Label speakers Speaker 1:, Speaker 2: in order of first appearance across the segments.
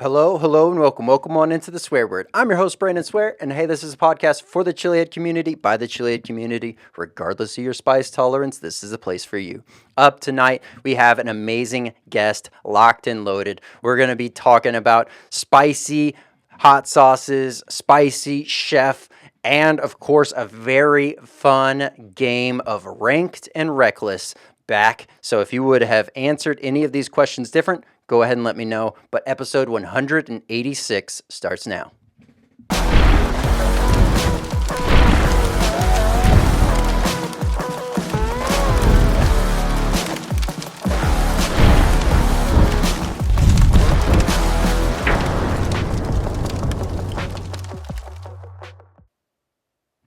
Speaker 1: Hello, and welcome on into the Swear Word. I'm your host, Brandon Swear, and hey, this is a podcast for the chilihead community, by the chilihead community. Regardless of your spice tolerance, this is a place for you. Up tonight, we have an amazing guest, locked and loaded. We're going to be talking about spicy hot sauces, spicy chef, and of course, a very fun game of Ranked and Reckless back. So if you would have answered any of these questions different, go ahead and let me know. But episode 186 starts now.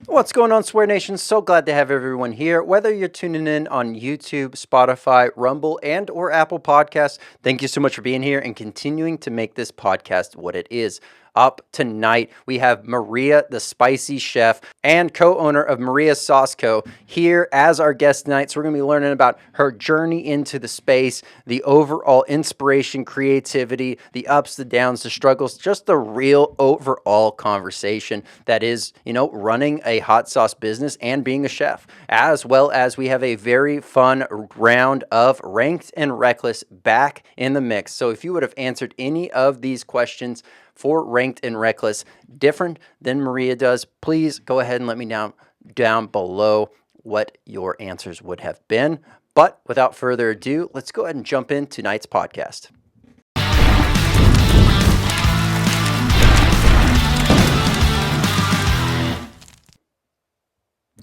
Speaker 1: What's going on, Swear Nation? So glad to have everyone here. Whether you're tuning in on YouTube, Spotify, Rumble, and or Apple Podcasts, thank you so much for being here and continuing to make this podcast what it is. Up tonight, we have Maria, the spicy chef and co-owner of Maria's Sauce Co. here as our guest tonight. So we're going to be learning about her journey into the space, the overall inspiration, creativity, the ups, the downs, the struggles, just the real overall conversation that is, running a hot sauce business and being a chef, as well as we have a very fun round of Ranked and Reckless back in the mix. So if you would have answered any of these questions for Ranked and Reckless different than Maria does, please go ahead and let me know down below what your answers would have been. But without further ado, let's go ahead and jump into tonight's podcast.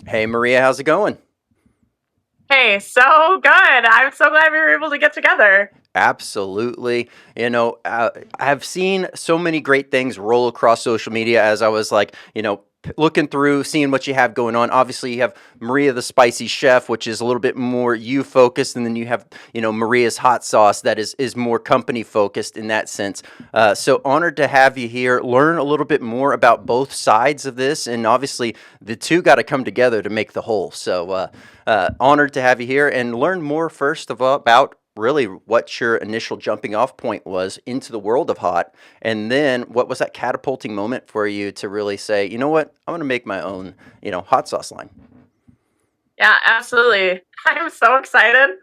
Speaker 1: Hey, Maria, how's it going?
Speaker 2: Hey, so good. I'm so glad we were able to get together.
Speaker 1: Absolutely. I've seen so many great things roll across social media as I was looking through, seeing what you have going on. Obviously, you have Maria the Spicy Chef, which is a little bit more you focused, and then you have, Maria's Hot Sauce that is more company focused in that sense. So honored to have you here, learn a little bit more about both sides of this, and obviously the two got to come together to make the whole. So honored to have you here and learn more first of all about really what your initial jumping off point was into the world of hot, and then what was that catapulting moment for you to really say, you know what, I'm going to make my own, hot sauce line.
Speaker 2: Yeah, absolutely. I'm so excited.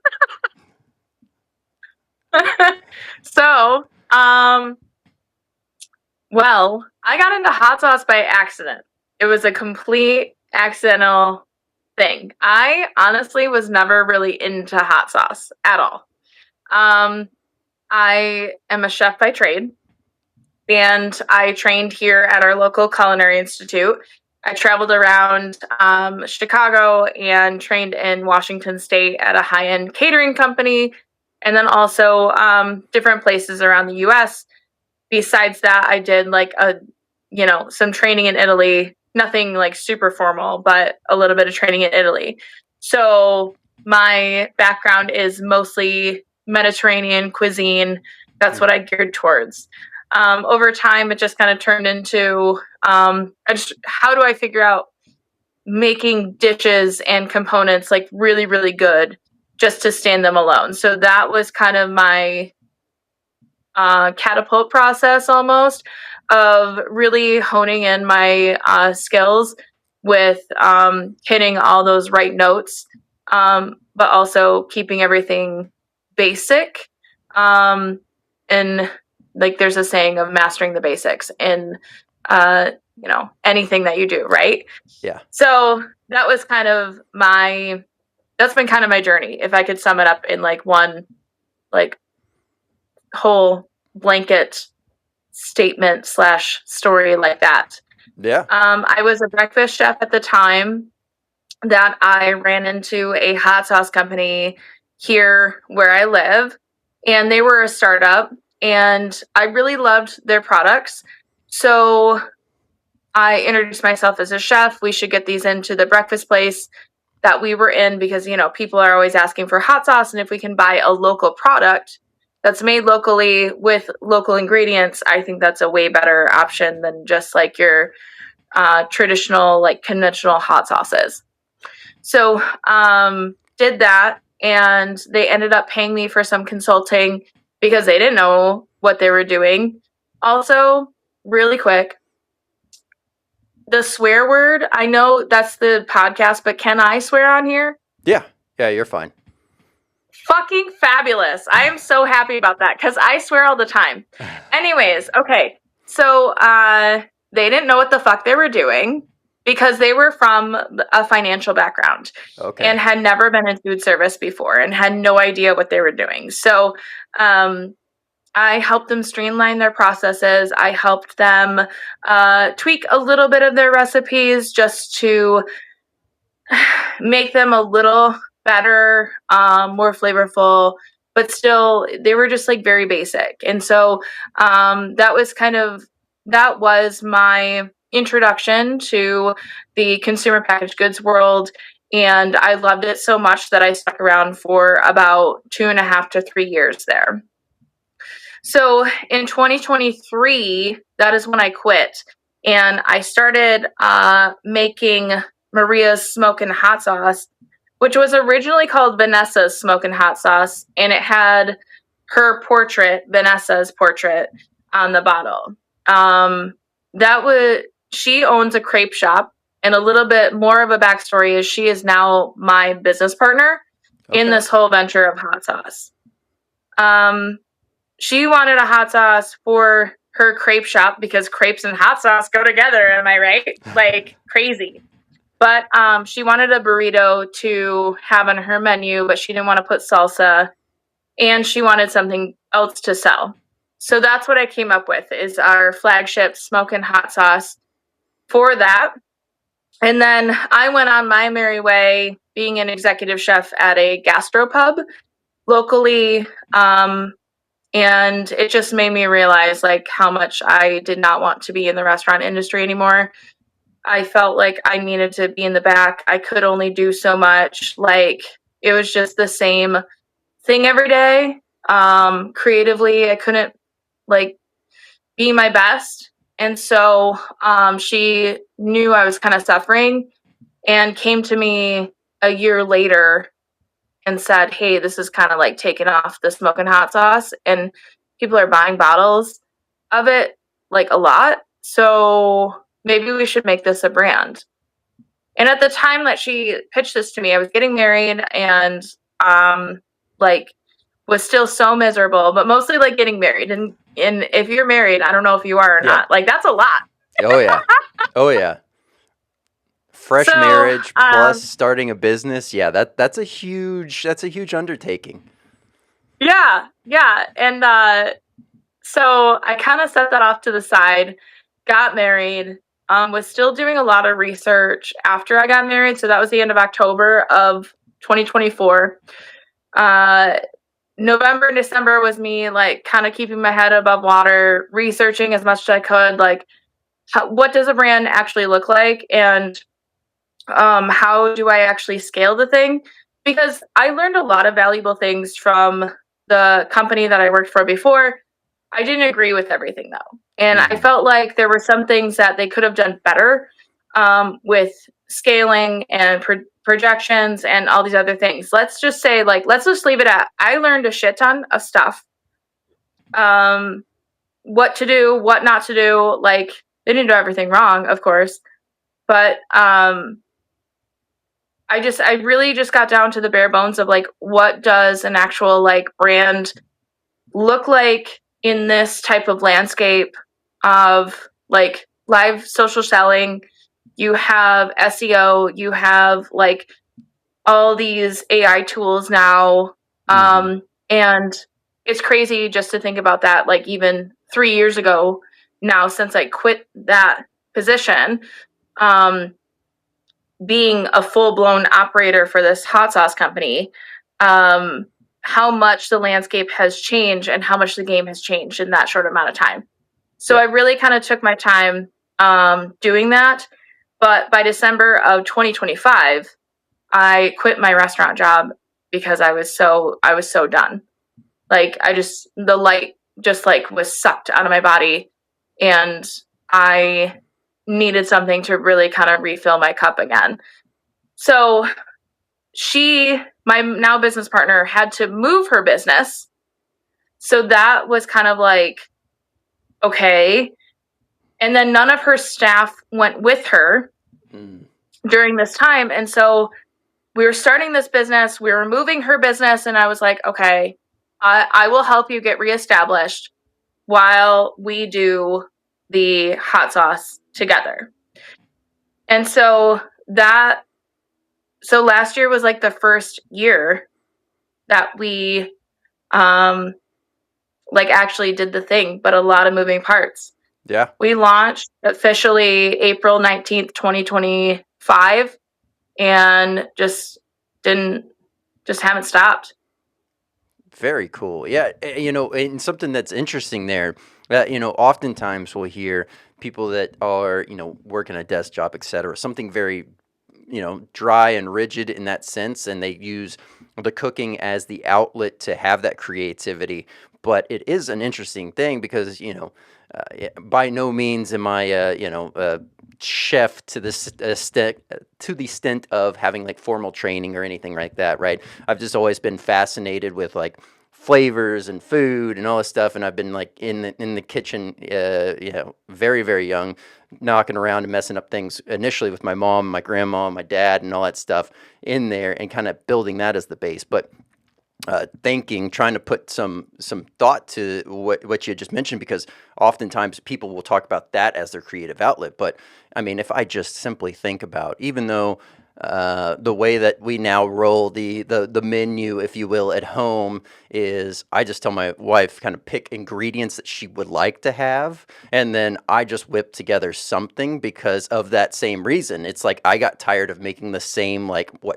Speaker 2: So, well, I got into hot sauce by accident. It was a complete accidental thing. I honestly was never really into hot sauce at all. I am a chef by trade, and I trained here at our local Culinary Institute. I traveled around Chicago and trained in Washington State at a high-end catering company, and then also different places around the U.S. Besides that, I did some training in Italy, nothing like super formal, but a little bit of training in Italy. So my background is mostly Mediterranean cuisine. That's what I geared towards. Over time, it just kind of turned into how do I figure out making dishes and components like really, really good just to stand them alone. So that was kind of my catapult process almost of really honing in my skills with hitting all those right notes, but also keeping everything basic. And like there's a saying of mastering the basics in anything that you do, right?
Speaker 1: Yeah.
Speaker 2: So that was that's been kind of my journey. If I could sum it up in like one like whole blanket statement / story like that.
Speaker 1: Yeah.
Speaker 2: I was a breakfast chef at the time that I ran into a hot sauce company here where I live, and they were a startup, and I really loved their products. So I introduced myself as a chef. We should get these into the breakfast place that we were in because, people are always asking for hot sauce, and if we can buy a local product that's made locally with local ingredients, I think that's a way better option than just like your traditional, like conventional hot sauces. So did that, and they ended up paying me for some consulting because they didn't know what they were doing. Also, really quick, the swear word, I know that's the podcast, but can I swear on here?
Speaker 1: Yeah. Yeah, you're fine.
Speaker 2: Fucking fabulous. I am so happy about that because I swear all the time. Anyways, okay. So they didn't know what the fuck they were doing because they were from a financial background and had never been in food service before and had no idea what they were doing. So I helped them streamline their processes. I helped them tweak a little bit of their recipes just to make them a little better, more flavorful, but still they were just like very basic. And so that was my introduction to the consumer packaged goods world. And I loved it so much that I stuck around for about 2.5 to 3 years there. So in 2023, that is when I quit. And I started making Maria's Smokin' Hot Sauce, which was originally called Vanessa's Smokin' Hot Sauce. And it had her portrait, Vanessa's portrait, on the bottle. She owns a crepe shop. And a little bit more of a backstory is she is now my business partner in this whole venture of hot sauce. She wanted a hot sauce for her crepe shop because crepes and hot sauce go together. Am I right? Like crazy. But she wanted a burrito to have on her menu, but she didn't want to put salsa, and she wanted something else to sell. So that's what I came up with is our flagship Smokin' Hot Sauce for that. And then I went on my merry way being an executive chef at a gastropub locally. And it just made me realize like how much I did not want to be in the restaurant industry anymore. I felt like I needed to be in the back. I could only do so much. Like it was just the same thing every day. Creatively, I couldn't like be my best. And so she knew I was kind of suffering and came to me a year later and said, hey, this is kind of like taking off the Smokin' Hot Sauce and people are buying bottles of it like a lot. So maybe we should make this a brand. And at the time that she pitched this to me, I was getting married and like was still so miserable, but mostly like getting married. And if you're married, I don't know if you are or not, like that's a lot.
Speaker 1: Oh yeah. Oh yeah. Fresh marriage plus starting a business. Yeah, that's a huge undertaking.
Speaker 2: Yeah. And so I kind of set that off to the side, got married, was still doing a lot of research after I got married. So that was the end of October of 2024. November and December was me like kind of keeping my head above water, researching as much as I could, like what does a brand actually look like and how do I actually scale the thing? Because I learned a lot of valuable things from the company that I worked for before. I didn't agree with everything though. And I felt like there were some things that they could have done better with scaling and projections and all these other things. Let's just say, like, let's just leave it at, I learned a shit ton of stuff. What to do, what not to do. Like, they didn't do everything wrong, of course. But I really just got down to the bare bones of, like, what does an actual, like, brand look like in this type of landscape of, like, live social selling. You have SEO, you have like all these AI tools now. And it's crazy just to think about that. Like even 3 years ago now, since I quit that position, being a full-blown operator for this hot sauce company, how much the landscape has changed and how much the game has changed in that short amount of time. So I really kind of took my time doing that. But by December of 2025, I quit my restaurant job because I was so done. Like the light just like was sucked out of my body and I needed something to really kind of refill my cup again. So my now business partner, had to move her business. So that was kind of like okay. And then none of her staff went with her during this time. And so we were starting this business, we were moving her business, and I was like, okay, I will help you get reestablished while we do the hot sauce together. And so last year was like the first year that we like actually did the thing, but a lot of moving parts.
Speaker 1: Yeah.
Speaker 2: We launched officially April 19th, 2025, and just haven't stopped.
Speaker 1: Very cool. Yeah, and something that's interesting there, oftentimes we'll hear people that are, working a desk job, etc. Something very, dry and rigid in that sense, and they use the cooking as the outlet to have that creativity. But it is an interesting thing because, by no means am I, chef to the extent of having like formal training or anything like that, right? I've just always been fascinated with like flavors and food and all this stuff, and I've been like in the kitchen, very very young, knocking around and messing up things initially with my mom, my grandma, my dad, and all that stuff in there, and kind of building that as the base. But trying to put some thought to what you just mentioned, because oftentimes people will talk about that as their creative outlet. But I mean, if I just simply think about, even though the way that we now roll the menu, if you will, at home is I just tell my wife kind of pick ingredients that she would like to have, and then I just whip together something because of that same reason. It's like I got tired of making the same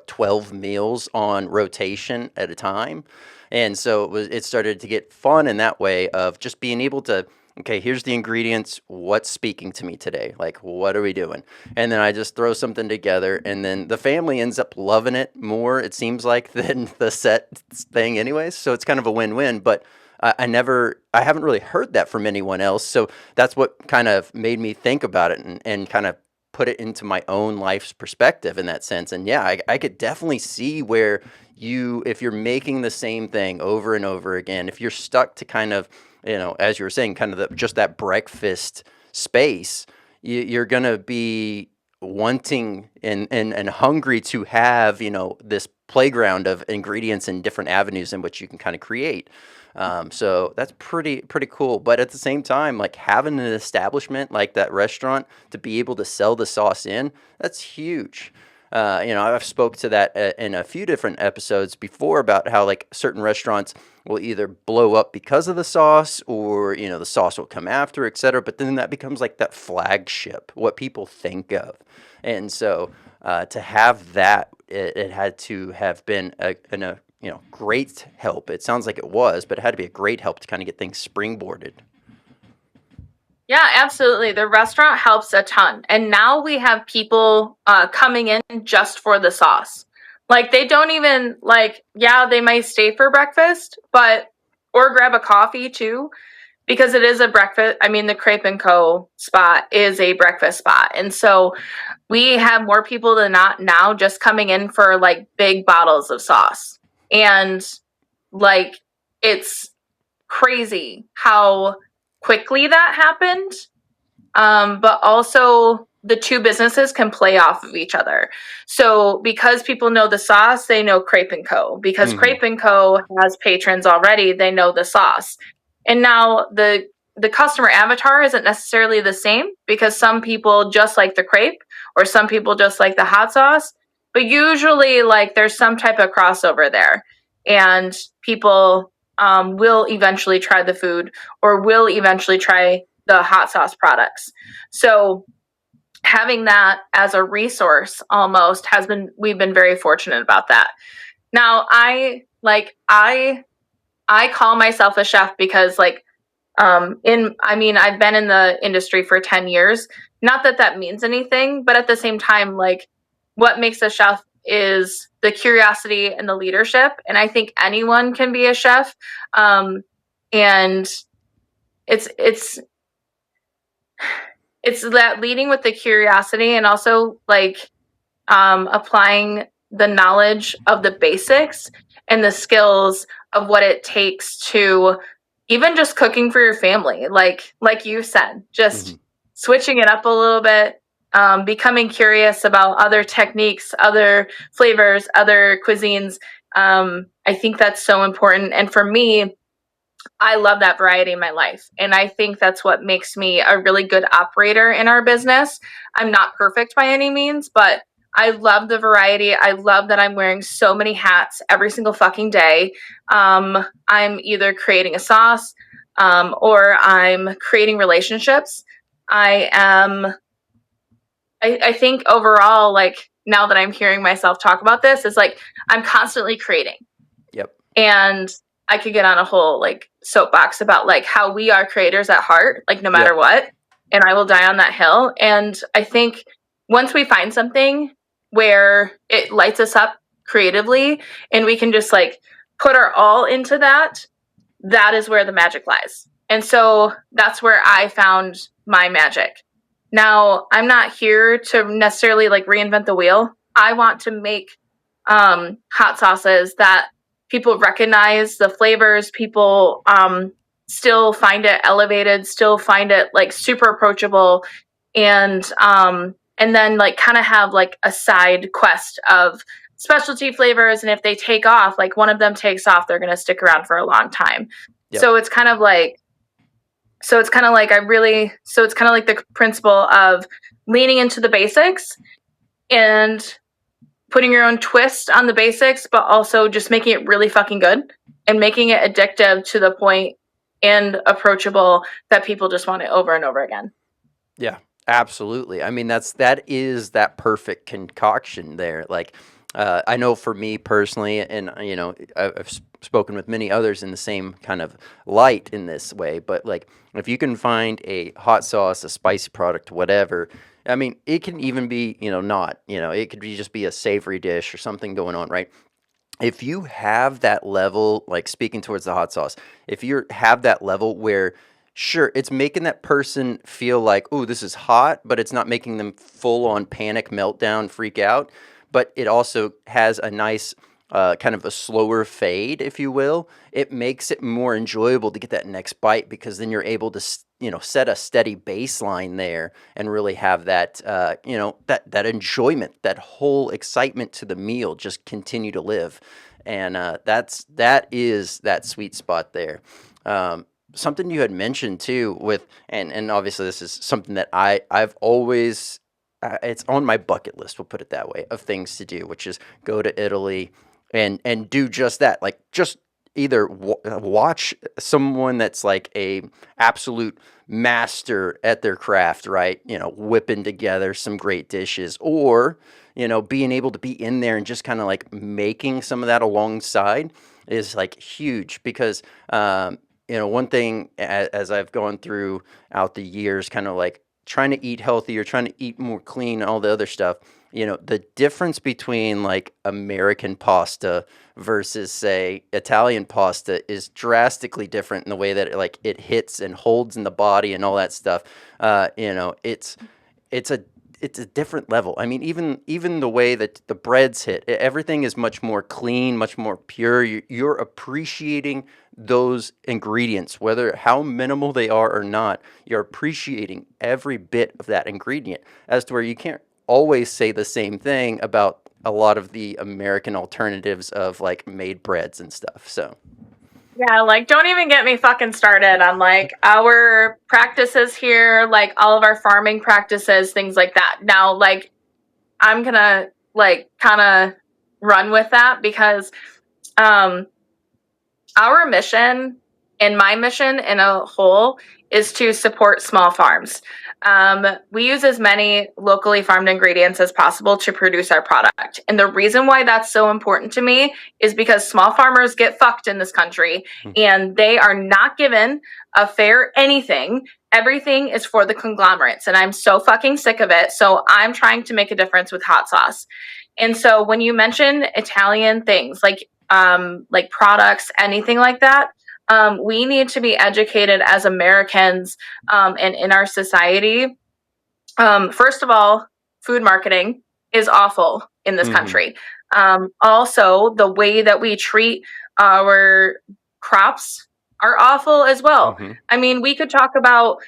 Speaker 1: 12 meals on rotation at a time. And so it started to get fun in that way of just being able to, okay, here's the ingredients. What's speaking to me today? Like, what are we doing? And then I just throw something together, and then the family ends up loving it more, it seems like, than the set thing, anyways. So it's kind of a win-win. But I haven't really heard that from anyone else. So that's what kind of made me think about it and kind of put it into my own life's perspective in that sense. And yeah, I could definitely see where if you're making the same thing over and over again, if you're stuck to kind of, as you were saying, kind of just that breakfast space, you're going to be wanting and hungry to have, this playground of ingredients and different avenues in which you can kind of create. So that's pretty cool. But at the same time, like having an establishment like that restaurant to be able to sell the sauce that's huge. I've spoke to that in a few different episodes before about how like certain restaurants will either blow up because of the sauce, or the sauce will come after, etc. But then that becomes like that flagship, what people think of. And so to have that, it had to have been a great help. It sounds like it was, but it had to be a great help to kind of get things springboarded.
Speaker 2: Yeah, absolutely. The restaurant helps a ton. And now we have people coming in just for the sauce. Like they don't even they might stay for breakfast, or grab a coffee too, because it is a breakfast. I mean, the Crepe and Co. spot is a breakfast spot. And so we have more people than not now just coming in for like big bottles of sauce. And like, it's crazy how quickly that happened. But also the two businesses can play off of each other. So because people know the sauce, they know Crepe and Co. Because Crepe and Co. has patrons already, they know the sauce. And now the customer avatar isn't necessarily the same, because some people just like the crepe, or some people just like the hot sauce. But usually, like, there's some type of crossover there, and people will eventually try the food, or will eventually try the hot sauce products. So having that as a resource almost we've been very fortunate about that. Now I call myself a chef because I've been in the industry for 10 years. Not that that means anything, but at the same time, like, what makes a chef is the curiosity and the leadership. And I think anyone can be a chef. And it's that leading with the curiosity, and also applying the knowledge of the basics and the skills of what it takes to even just cooking for your family, like you said, just
Speaker 1: Mm-hmm.
Speaker 2: switching it up a little bit, becoming curious about other techniques, other flavors, other cuisines. I think that's so important. And for me, I love that variety in my life. And I think that's what makes me a really good operator in our business. I'm not perfect by any means, but I love the variety. I love that I'm wearing so many hats every single fucking day. I'm either creating a sauce, or I'm creating relationships. I am, I think overall, like now that I'm hearing myself talk about this, it's like I'm constantly creating.
Speaker 1: Yep.
Speaker 2: And I could get on a whole like soapbox about like how we are creators at heart, like no matter
Speaker 1: Yep.
Speaker 2: what. And I will die on that hill. And I think once we find something where it lights us up creatively and we can just like put our all into that, that is where the magic lies. And so that's where I found my magic. Now, I'm not here to necessarily like reinvent the wheel. I want to make hot sauces that people recognize the flavors, people still find it elevated, still find it like super approachable, and then like kind of have like a side quest of specialty flavors, and if they take off, like one of them takes off, they're going to stick around for a long time.
Speaker 1: Yep.
Speaker 2: So it's kind of like the principle of leaning into the basics and putting your own twist on the basics, but also just making it really fucking good and making it addictive to the point and approachable that people just want it over and over again.
Speaker 1: Yeah, absolutely. I mean, that is that perfect concoction there. Like, I know for me personally, and you know, I've spoken with many others in the same kind of light in this way. But like, if you can find a hot sauce, a spicy product, whatever. I mean, it can even be, you know, not, you know, it could be just be a savory dish or something going on, right? If you have that level, like speaking towards the hot sauce, if you have that level where, sure, it's making that person feel like, oh, this is hot, but it's not making them full on panic, meltdown, freak out. But it also has a nice kind of a slower fade, if you will. It makes it more enjoyable to get that next bite because then you're able to, you know, set a steady baseline there and really have that, you know, that enjoyment, that whole excitement to the meal just continue to live. And that is that sweet spot there. Something you had mentioned too with, and obviously this is something that I've always, it's on my bucket list, we'll put it that way, of things to do, which is go to Italy and do just that. Like just either watch someone that's like a absolute master at their craft, right? You know, whipping together some great dishes, or you know, being able to be in there and just kind of like making some of that alongside is like huge because you know, one thing as I've gone through out the years, kind of like trying to eat healthier, trying to eat more clean, all the other stuff, you know, the difference between like American pasta versus say Italian pasta is drastically different in the way that it hits and holds in the body and all that stuff. You know, it's a different level. I mean, even the way that the breads hit, everything is much more clean, much more pure. You're appreciating those ingredients, whether how minimal they are or not. You're appreciating every bit of that ingredient, as to where you can't always say the same thing about a lot of the American alternatives of like made breads and stuff. So
Speaker 2: Yeah, like don't even get me fucking started on like our practices here, like all of our farming practices, things like that. Now, like I'm gonna like kind of run with that because um our mission and my mission in a whole is to support small farms. We use as many locally farmed ingredients as possible to produce our product. And the reason why that's so important to me is because small farmers get fucked in this country and they are not given a fair anything. Everything is for the conglomerates. And I'm so fucking sick of it. So I'm trying to make a difference with hot sauce. And so when you mention Italian things like products, anything like that, we need to be educated as Americans and in our society. First of all, food marketing is awful in this country. Also, the way that we treat our crops are awful as well.
Speaker 1: Mm-hmm.
Speaker 2: I mean, we could talk about,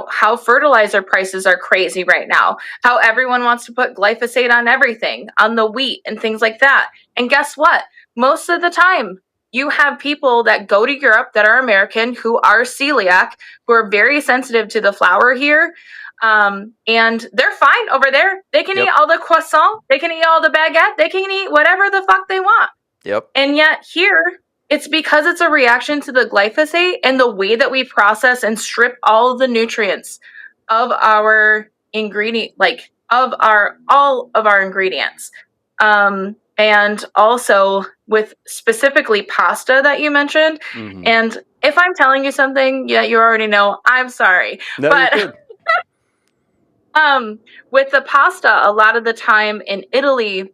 Speaker 2: how fertilizer prices are crazy right now, how everyone wants to put glyphosate on everything, on the wheat and things like that. And guess what? Most of the time, you have people that go to Europe that are American who are celiac, who are very sensitive to the flour here. And they're fine over there. They can eat all the croissant, they can eat all the baguette, they can eat whatever the fuck they want.
Speaker 1: Yep.
Speaker 2: And yet here, it's because it's a reaction to the glyphosate and the way that we process and strip all of the nutrients of our ingredient, like all of our ingredients. And also with specifically pasta that you mentioned.
Speaker 1: Mm-hmm.
Speaker 2: And if I'm telling you something, you already know, I'm sorry.
Speaker 1: No,
Speaker 2: but
Speaker 1: you're good.
Speaker 2: With the pasta, a lot of the time in Italy,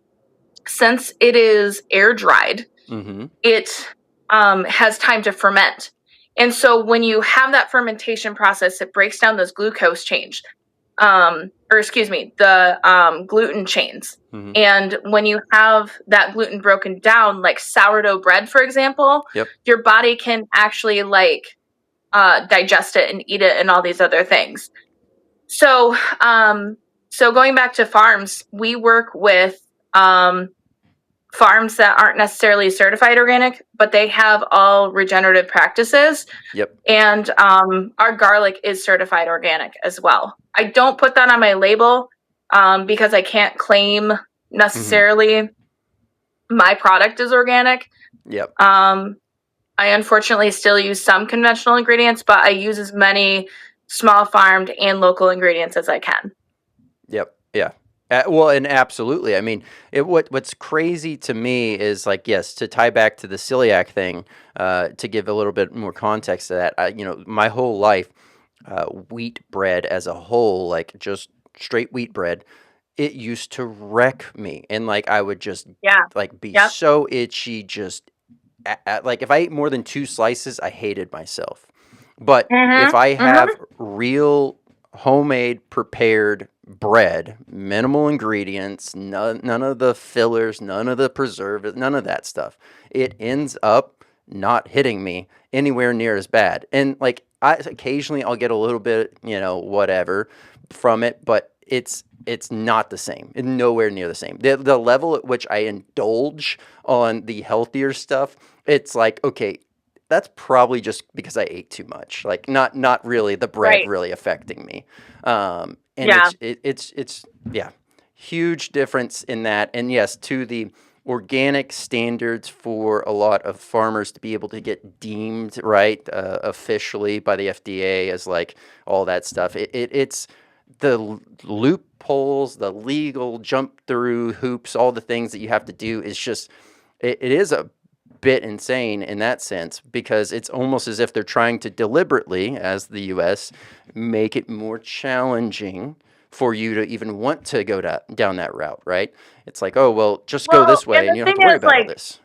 Speaker 2: since it is air dried,
Speaker 1: Mm-hmm.
Speaker 2: it has time to ferment. And so when you have that fermentation process, it breaks down those glucose chains, the gluten chains.
Speaker 1: Mm-hmm.
Speaker 2: And when you have that gluten broken down, like sourdough bread, for example, your body can actually digest it and eat it and all these other things. So, so going back to farms, we work with farms that aren't necessarily certified organic, but they have all regenerative practices.
Speaker 1: Yep.
Speaker 2: And our garlic is certified organic as well. I don't put that on my label because I can't claim necessarily my product is organic.
Speaker 1: Yep.
Speaker 2: I unfortunately still use some conventional ingredients, but I use as many small farmed and local ingredients as I can.
Speaker 1: Yep. Yeah. Well, and absolutely. I mean, what's crazy to me is yes, to tie back to the celiac thing, to give a little bit more context to that. My whole life, wheat bread as a whole, just straight wheat bread, it used to wreck me, and I would just be so itchy. Just if I ate more than 2 slices, I hated myself. But if I have real homemade prepared bread, minimal ingredients, none of the fillers, none of the preservatives, none of that stuff, it ends up not hitting me anywhere near as bad. And occasionally I'll get a little bit, whatever from it, but it's not the same. It's nowhere near the same. The level at which I indulge on the healthier stuff, it's okay, that's probably just because I ate too much. Not really the bread really affecting me. And it's huge difference in that. And yes, to the organic standards for a lot of farmers to be able to get deemed officially by the FDA as all that stuff. It's the loopholes, the legal jump through hoops, all the things that you have to do is just, it is a bit insane in that sense, because it's almost as if they're trying to deliberately, as the U.S., make it more challenging for you to even want to go down that route, right? It's oh, well, just go this way and you don't have to worry about all this.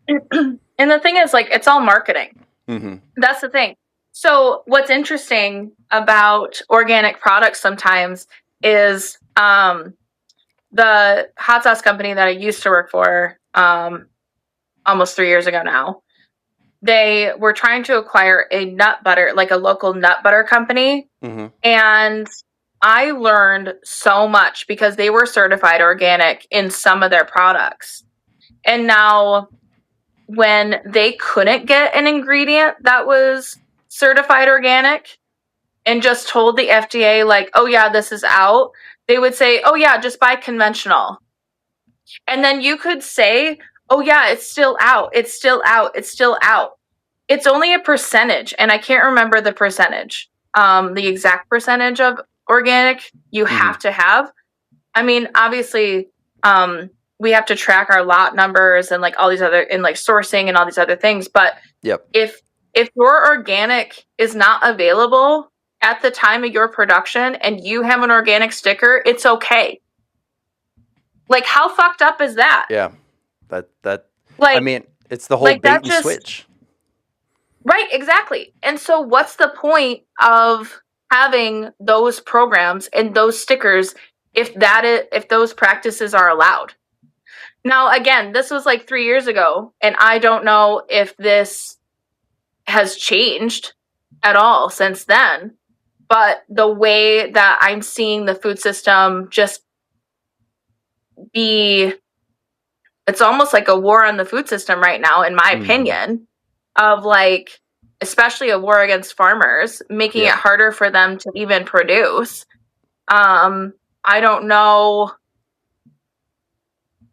Speaker 2: And the thing is, it's all marketing.
Speaker 1: Mm-hmm.
Speaker 2: That's the thing. So what's interesting about organic products sometimes is the hot sauce company that I used to work for almost 3 years ago now, they were trying to acquire a nut butter, a local nut butter company.
Speaker 1: Mm-hmm.
Speaker 2: And I learned so much because they were certified organic in some of their products. And now when they couldn't get an ingredient that was certified organic and just told the FDA, oh yeah, this is out, they would say, oh yeah, just buy conventional. And then you could say, oh yeah, it's still out. It's still out. It's still out. It's only a percentage. And I can't remember the percentage, the exact percentage of organic you have to have. I mean, obviously, we have to track our lot numbers and all these other, and sourcing and all these other things. But if your organic is not available at the time of your production and you have an organic sticker, it's okay. How fucked up is that?
Speaker 1: Yeah. That I mean, it's the whole bait and switch.
Speaker 2: Right, exactly. And so what's the point of having those programs and those stickers if those practices are allowed? Now, again, this was 3 years ago, and I don't know if this has changed at all since then. But the way that I'm seeing the food system just be, it's almost like a war on the food system right now, in my opinion, of like, especially a war against farmers, making it harder for them to even produce. I don't know.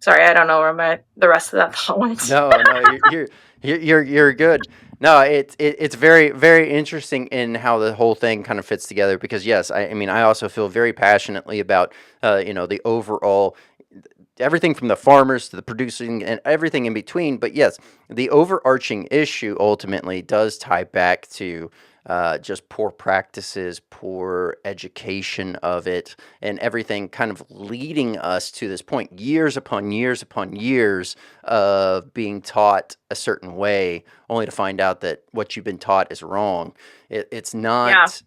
Speaker 2: Sorry, I don't know where the rest of that thought went.
Speaker 1: No, you're good. No, it's very very interesting in how the whole thing kind of fits together because yes, I mean I also feel very passionately about the overall everything from the farmers to the producing and everything in between. But yes, the overarching issue ultimately does tie back to just poor practices, poor education of it, and everything kind of leading us to this point years upon years upon years of being taught a certain way, only to find out that what you've been taught is wrong. It's not.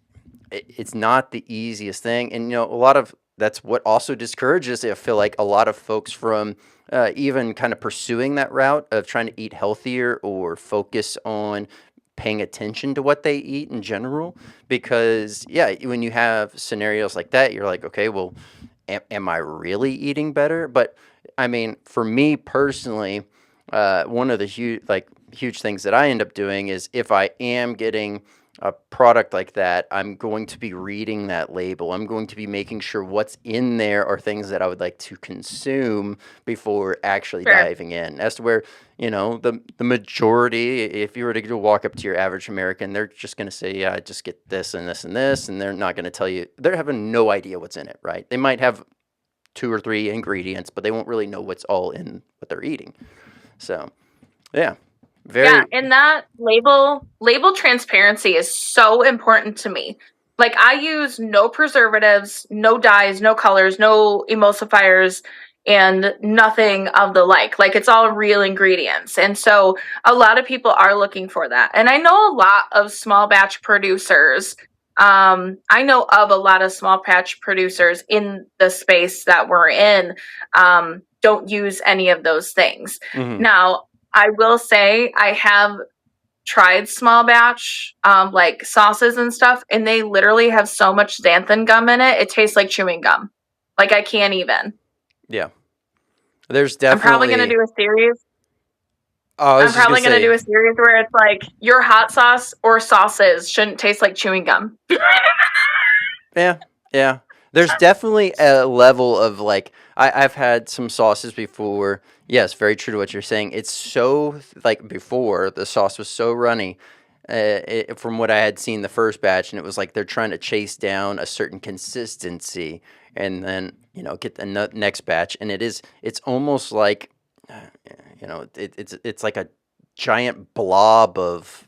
Speaker 1: It's not the easiest thing, and a lot of that's what also discourages, I feel like, a lot of folks from even kind of pursuing that route of trying to eat healthier or focus on paying attention to what they eat in general. Because, yeah, when you have scenarios like that, you're like, okay, well, am I really eating better? But, I mean, for me personally, one of the huge things that I end up doing is if I am getting a product like that, I'm going to be reading that label. I'm going to be making sure what's in there are things that I would like to consume before actually diving in. As to where, the majority, if you were to go walk up to your average American, they're just going to say, yeah, just get this and this and this. And they're not going to tell you, they're having no idea what's in it, right? They might have 2 or 3 ingredients, but they won't really know what's all in what they're eating. So, yeah.
Speaker 2: And that label transparency is so important to me. Like, I use no preservatives, no dyes, no colors, no emulsifiers, and nothing of the like. Like, it's all real ingredients. And so a lot of people are looking for that. And I know a lot of small batch producers. I know of a lot of small batch producers in the space that we're in, don't use any of those things. Now, I will say I have tried small batch, like sauces and stuff, and they literally have so much xanthan gum in it. It tastes like chewing gum. Like, I can't even.
Speaker 1: Yeah. There's definitely.
Speaker 2: I'm probably going to do a series.
Speaker 1: I'm probably
Speaker 2: going to do a series where it's like your hot sauce or sauces shouldn't taste like chewing gum.
Speaker 1: Yeah. There's definitely a level of like, I've had some sauces before. Yes, very true to what you're saying. It's so, like, before, the sauce was so runny from what I had seen the first batch, and it was like they're trying to chase down a certain consistency and then, get the next batch. And it's almost like, it's like a giant blob of,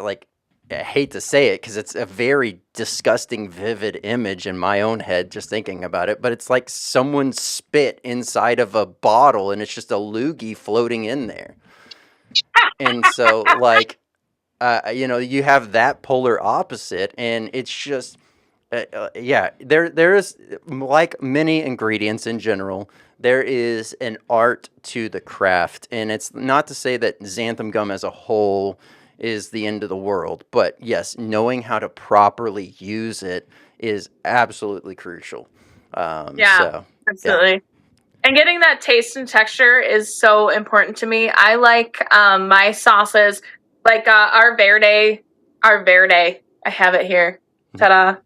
Speaker 1: like, I hate to say it because it's a very disgusting, vivid image in my own head just thinking about it, but it's like someone spit inside of a bottle and it's just a loogie floating in there. And so, like, you have that polar opposite, and it's just, there is, like many ingredients in general, there is an art to the craft, and it's not to say that xanthan gum as a whole is the end of the world. But yes, knowing how to properly use it is absolutely crucial.
Speaker 2: Absolutely.
Speaker 1: Yeah.
Speaker 2: And getting that taste and texture is so important to me. I like my sauces, like our Verde. I have it here. Ta-da.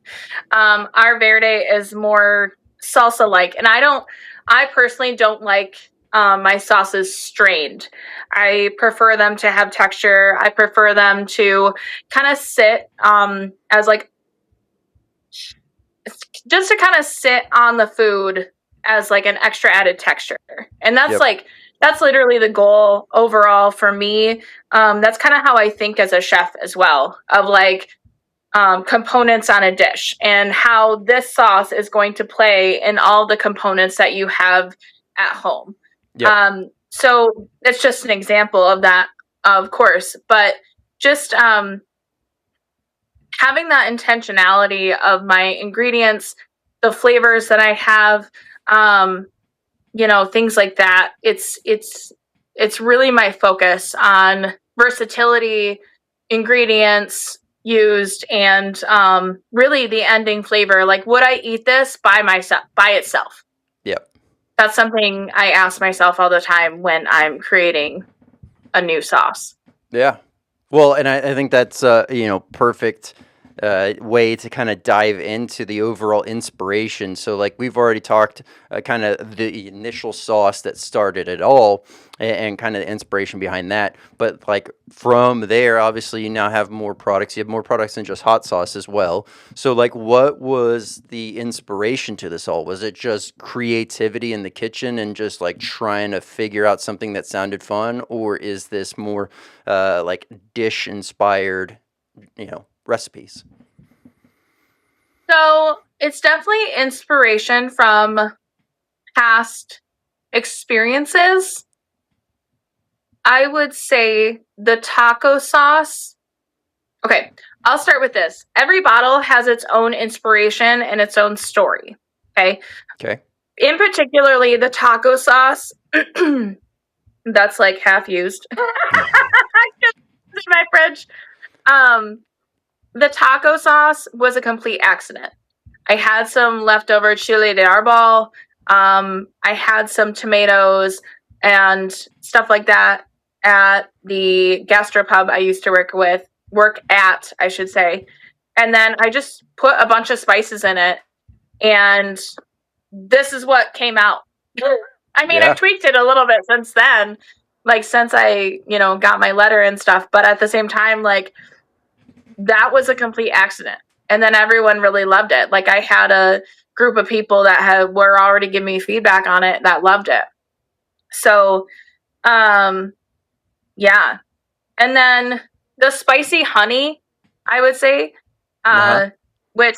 Speaker 2: Our Verde is more salsa-like. And I personally don't like my sauces strained. I prefer them to have texture. I prefer them to kind of sit as like, just to kind of sit on the food as like an extra added texture. And that's that's literally the goal overall for me. That's kind of how I think as a chef as well, of like components on a dish and how this sauce is going to play in all the components that you have at home. So it's just an example of that, of course, but just having that intentionality of my ingredients, the flavors that I have, things like that. It's really my focus on versatility, ingredients used, and really the ending flavor. Like, would I eat this by itself?
Speaker 1: Yep.
Speaker 2: That's something I ask myself all the time when I'm creating a new sauce.
Speaker 1: Yeah. Well, and I think that's perfect way to kind of dive into the overall inspiration. So, like we've already talked, kind of the initial sauce that started it all, and kind of the inspiration behind that. But like from there, obviously, you now have more products. You have more products than just hot sauce as well. So, like, what was the inspiration to this all? Was it just creativity in the kitchen and just like trying to figure out something that sounded fun, or is this more like dish inspired, recipes?
Speaker 2: So it's definitely inspiration from past experiences. I would say the taco sauce. Okay, I'll start with this. Every bottle has its own inspiration and its own story. Okay.
Speaker 1: Okay.
Speaker 2: In particularly the taco sauce, that's like half used. In my fridge. The taco sauce was a complete accident. I had some leftover chile de arbol. I had some tomatoes and stuff like that at the gastropub I used to work at, I should say. And then I just put a bunch of spices in it, and this is what came out. I mean,
Speaker 1: Yeah.
Speaker 2: I've tweaked it a little bit since then, like since I, got my letter and stuff. But at the same time, like, that was a complete accident. And then everyone really loved it. Like, I had a group of people that were already giving me feedback on it that loved it. So, yeah. And then the spicy honey, I would say, which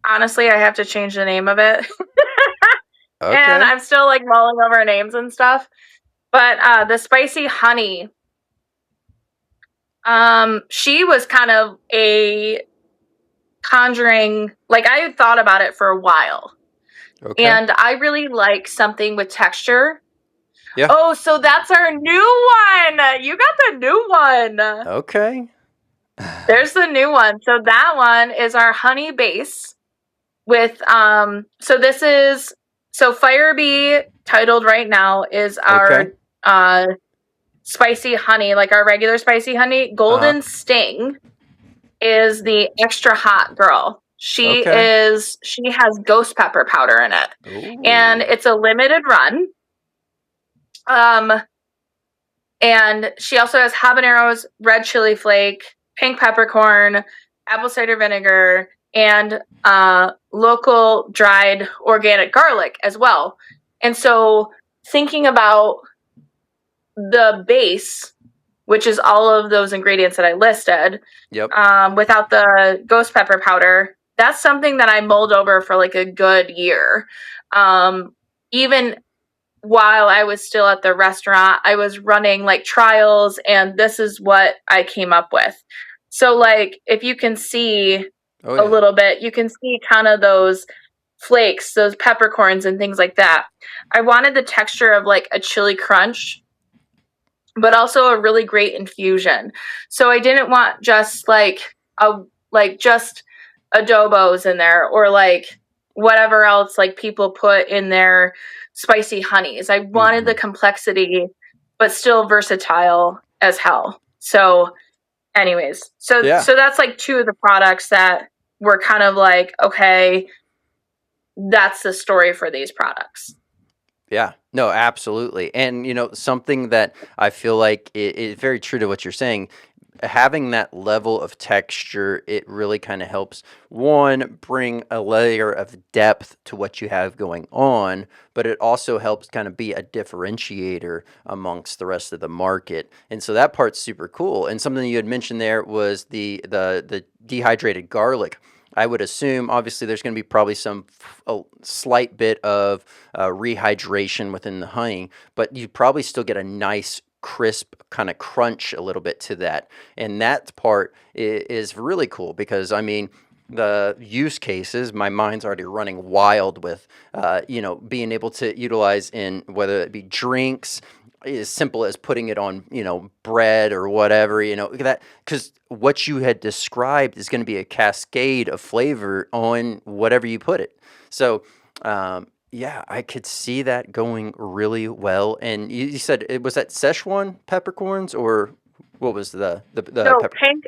Speaker 2: honestly, I have to change the name of it.
Speaker 1: Okay.
Speaker 2: And I'm still like mulling over names and stuff. But the spicy honey, she was kind of a conjuring, like, I had thought about it for a while.
Speaker 1: Okay.
Speaker 2: And I really like something with texture.
Speaker 1: Yeah.
Speaker 2: Oh, so that's our new one. You got the new one.
Speaker 1: Okay.
Speaker 2: There's the new one. So that one is our honey base with so Firebee, titled right now, is our spicy honey, like our regular spicy honey. Golden Sting is the extra hot girl. She has ghost pepper powder in it.
Speaker 1: Ooh.
Speaker 2: And it's a limited run. And she also has habaneros, red chili flake, pink peppercorn, apple cider vinegar, and local dried organic garlic as well. And so thinking about the base, which is all of those ingredients that I listed, without the ghost pepper powder, that's something that I mulled over for like a good year. Even while I was still at the restaurant, I was running like trials, and this is what I came up with. So, like, if you can see a little bit, you can see kind of those flakes, those peppercorns and things like that. I wanted the texture of like a chili crunch, but also a really great infusion. So I didn't want just just adobos in there, or like whatever else like people put in their spicy honeys. I wanted the complexity, but still versatile as hell. So anyways, so that's like two of the products that were kind of like, okay, that's the story for these products.
Speaker 1: Yeah, no, absolutely. And, something that I feel like is very true to what you're saying, having that level of texture, it really kind of helps, one, bring a layer of depth to what you have going on, but it also helps kind of be a differentiator amongst the rest of the market. And so that part's super cool. And something you had mentioned there was the dehydrated garlic. I would assume, obviously, there's going to be probably a slight bit of rehydration within the honey, but you probably still get a nice crisp kind of crunch a little bit to that. And that part is really cool because, I mean, the use cases, my mind's already running wild with, being able to utilize in whether it be drinks, as simple as putting it on, bread or whatever, that, because what you had described is going to be a cascade of flavor on whatever you put it. So, yeah, I could see that going really well. And you said it was that Szechuan peppercorns, or what was the
Speaker 2: No,
Speaker 1: pepper?
Speaker 2: pink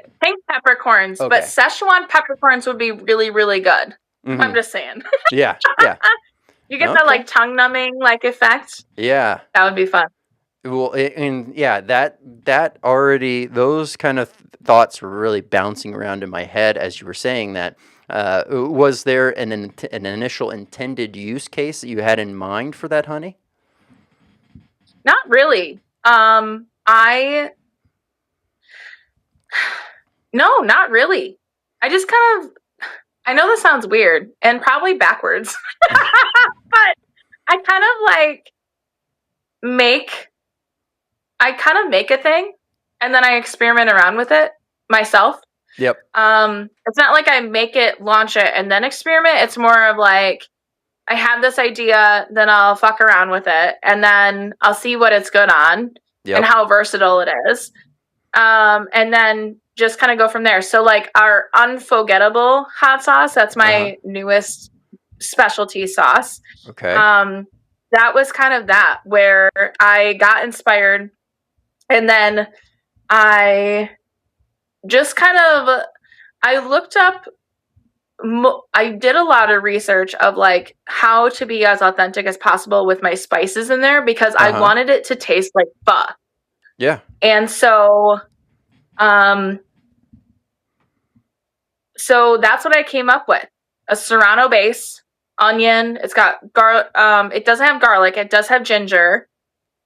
Speaker 2: peppercorns, but
Speaker 1: Okay.
Speaker 2: Szechuan peppercorns would be really, really good. I'm
Speaker 1: Mm-hmm.
Speaker 2: just saying.
Speaker 1: Yeah. Yeah.
Speaker 2: You get that
Speaker 1: Okay.
Speaker 2: like tongue numbing like effect.
Speaker 1: Yeah.
Speaker 2: That would be fun.
Speaker 1: Well, and yeah, that already, those kind of thoughts were really bouncing around in my head as you were saying that. Was there an initial intended use case that you had in mind for that honey?
Speaker 2: Not really. I no, not really. I just kind of I know this sounds weird and probably backwards, but I kind of like make I kind of make a thing and then I experiment around with it myself.
Speaker 1: Yep.
Speaker 2: It's not like I make it, launch it, and then experiment. It's more of like I have this idea, then I'll fuck around with it, and then I'll see what it's good on and
Speaker 1: Yep.
Speaker 2: how versatile it is. And then just kind of go from there. So like our unforgettable hot sauce, that's
Speaker 1: Uh-huh.
Speaker 2: my newest specialty sauce.
Speaker 1: Okay.
Speaker 2: That was kind of that where I got inspired and then I just kind of I looked up I did a lot of research of like how to be as authentic as possible with my spices in there because I
Speaker 1: Uh-huh.
Speaker 2: wanted it to taste like pho.
Speaker 1: Yeah.
Speaker 2: And um so that's what I came up with. A serrano base, onion, it's got it doesn't have garlic, it does have ginger.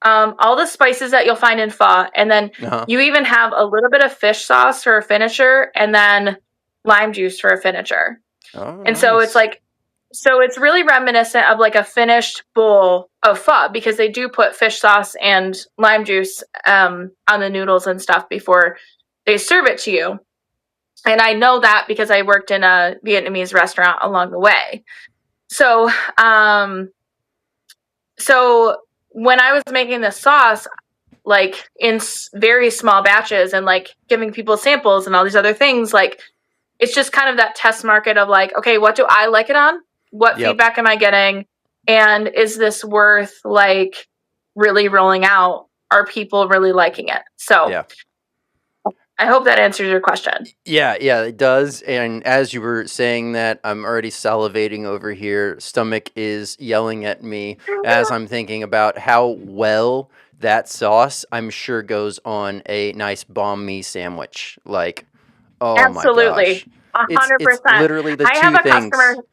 Speaker 2: All the spices that you'll find in pho, and then
Speaker 1: Uh-huh.
Speaker 2: you even have a little bit of fish sauce for a finisher, and then lime juice for a finisher.
Speaker 1: Oh,
Speaker 2: And so it's
Speaker 1: nice.
Speaker 2: like, so it's really reminiscent of like a finished bowl of pho because they do put fish sauce and lime juice on the noodles and stuff before they serve it to you. And I know that because I worked in a Vietnamese restaurant along the way. So, so when I was making this sauce, like in very small batches and like giving people samples and all these other things, like it's just kind of that test market of like, okay, what do I like it on? What
Speaker 1: Yep.
Speaker 2: feedback am I getting? And is this worth like really rolling out? Are people really liking it? So
Speaker 1: Yeah.
Speaker 2: I hope that answers your question.
Speaker 1: Yeah, yeah, it does. And as you were saying that, I'm already salivating over here. Stomach is yelling at me as I'm thinking about how well that sauce, I'm sure, goes on a nice banh mi sandwich. Like, oh my
Speaker 2: Absolutely.
Speaker 1: gosh. It's
Speaker 2: 100%.
Speaker 1: literally the
Speaker 2: I have
Speaker 1: two
Speaker 2: a customer.
Speaker 1: things.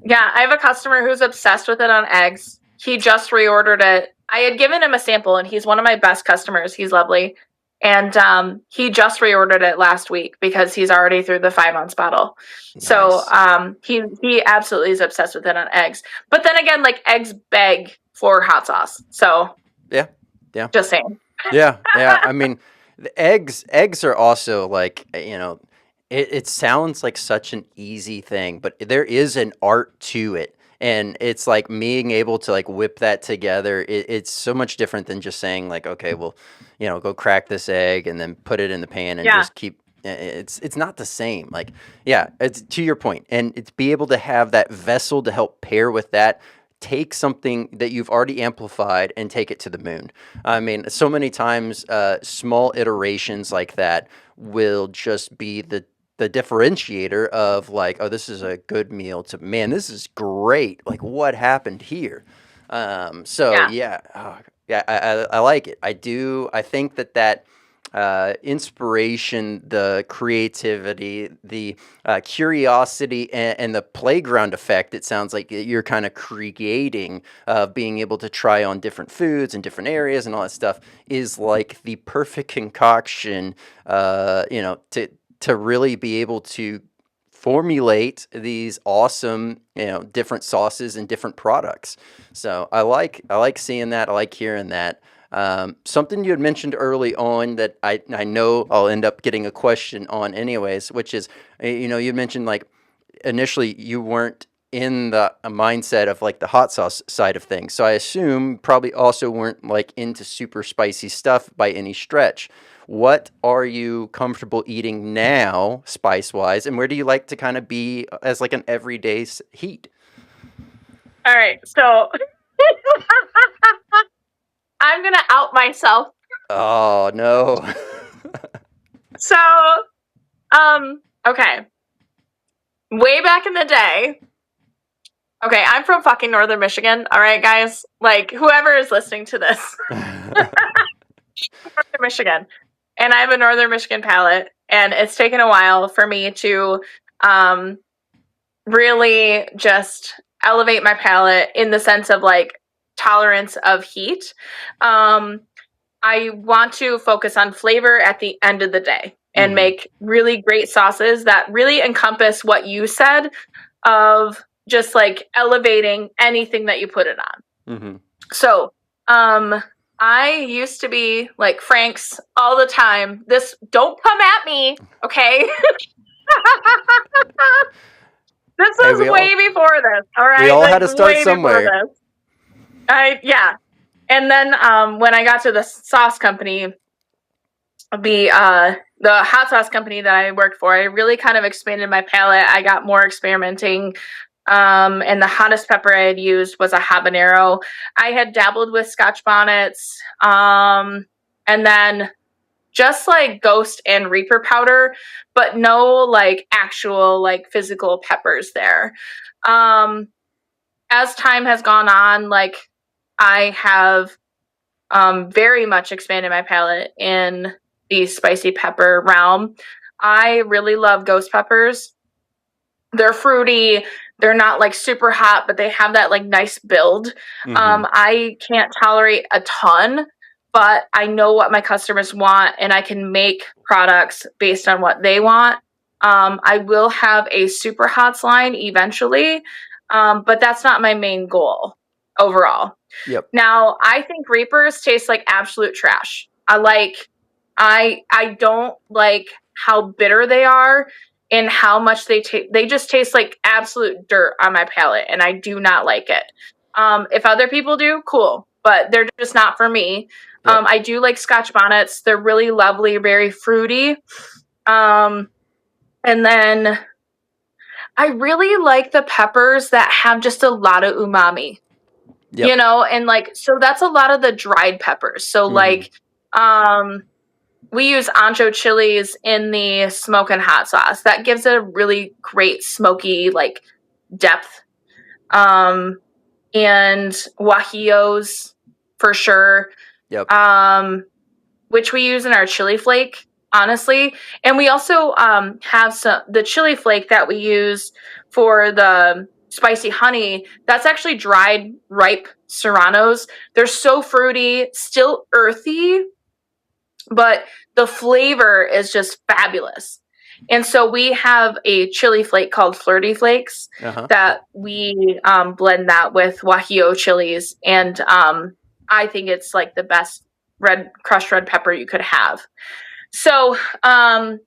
Speaker 2: Yeah, I have a customer who's obsessed with it on eggs. He just reordered it. I had given him a sample and he's one of my best customers. He's lovely. And he just reordered it last week because he's already through the 5 ounce bottle. So
Speaker 1: Nice.
Speaker 2: he absolutely is obsessed with it on eggs. But then again, like eggs beg for hot sauce. So
Speaker 1: Yeah. Yeah.
Speaker 2: just saying.
Speaker 1: Yeah. Yeah. I mean, the eggs are also like, it sounds like such an easy thing, but there is an art to it. And it's like being able to like whip that together. It's so much different than just saying like, okay, well, go crack this egg and then put it in the pan and
Speaker 2: Yeah.
Speaker 1: just keep. It's not the same. Like, yeah, it's to your point, and it's be able to have that vessel to help pair with that. Take something that you've already amplified and take it to the moon. I mean, so many times, small iterations like that will just be the differentiator of like, oh, this is a good meal to man, this is great. Like, what happened here? So
Speaker 2: Yeah.
Speaker 1: yeah, yeah, I like it. I do. I think that inspiration, the creativity, the curiosity, and the playground effect. It sounds like you're kind of creating, being able to try on different foods in different areas and all that stuff is like the perfect concoction. To really be able to formulate these awesome, different sauces and different products. So I like seeing that. I like hearing that. Something you had mentioned early on that I know I'll end up getting a question on anyways, which is, you mentioned like initially you weren't in the mindset of like the hot sauce side of things. So I assume probably also weren't like into super spicy stuff by any stretch. What are you comfortable eating now, spice wise, and where do you like to kind of be as like an everyday heat?
Speaker 2: All right, so I'm gonna out myself.
Speaker 1: Oh no.
Speaker 2: So, okay. Way back in the day, okay, I'm from fucking Northern Michigan, all right, guys? Like, whoever is listening to this, Northern Michigan. And I have a Northern Michigan palate, and it's taken a while for me to really just elevate my palate in the sense of like tolerance of heat. I want to focus on flavor at the end of the day and make really great sauces that really encompass what you said of just like elevating anything that you put it on. So, I used to be like Frank's all the time. This, don't come at me, okay? This was way before this, all right?
Speaker 1: We all had to start somewhere.
Speaker 2: Yeah. And then when I got to the sauce company, the hot sauce company that I worked for, I really kind of expanded my palate. I got more experimenting. And the hottest pepper I had used was a habanero. I had dabbled with Scotch bonnets, and then just like ghost and reaper powder, but no like actual like physical peppers there. As time has gone on, like I have very much expanded my palate in the spicy pepper realm. I really love ghost peppers. They're fruity. They're not like super hot, but they have that like nice build. I can't tolerate a ton, but I know what my customers want and I can make products based on what they want. I will have a Superhots line eventually, but that's not my main goal overall.
Speaker 1: Yep.
Speaker 2: Now, I think Reapers taste like absolute trash. I don't like how bitter they are and how much they just taste like absolute dirt on my palate, and I do not like it. If other people do, cool, but they're just not for me. Yep. I do like Scotch bonnets. They're really lovely, very fruity. And then I really like the peppers that have just a lot of umami. Yep. You know, and like, so that's a lot of the dried peppers. So like, we use ancho chilies in the smoking hot sauce. That gives it a really great smoky like depth. And guajillos for sure. Yep. Which we use in our chili flake, honestly. And we also have the chili flake that we use for the spicy honey. That's actually dried ripe serranos. They're so fruity, still earthy, but the flavor is just fabulous. And so we have a chili flake called Flirty Flakes that we blend that with guajillo chilies. And I think it's like the best crushed red pepper you could have. So to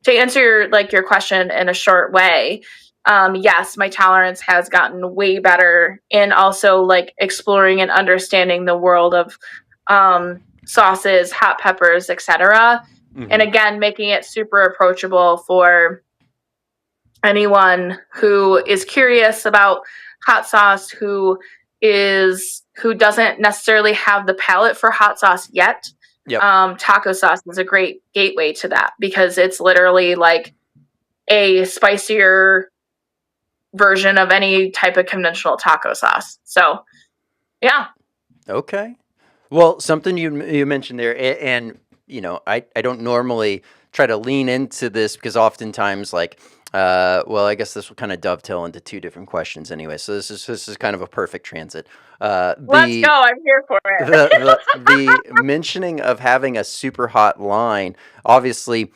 Speaker 2: answer your question in a short way, yes, my tolerance has gotten way better in also like exploring and understanding the world of sauces, hot peppers, etc. And again, making it super approachable for anyone who is curious about hot sauce, who doesn't necessarily have the palate for hot sauce yet. Yep. Taco sauce is a great gateway to that because it's literally like a spicier version of any type of conventional taco sauce. So, yeah.
Speaker 1: Okay. Well, something you mentioned there, and you know, I don't normally try to lean into this because oftentimes, like, well, I guess this will kind of dovetail into two different questions anyway. So this is kind of a perfect transit.
Speaker 2: Let's go. I'm here for it.
Speaker 1: the mentioning of having a Superhot line, obviously.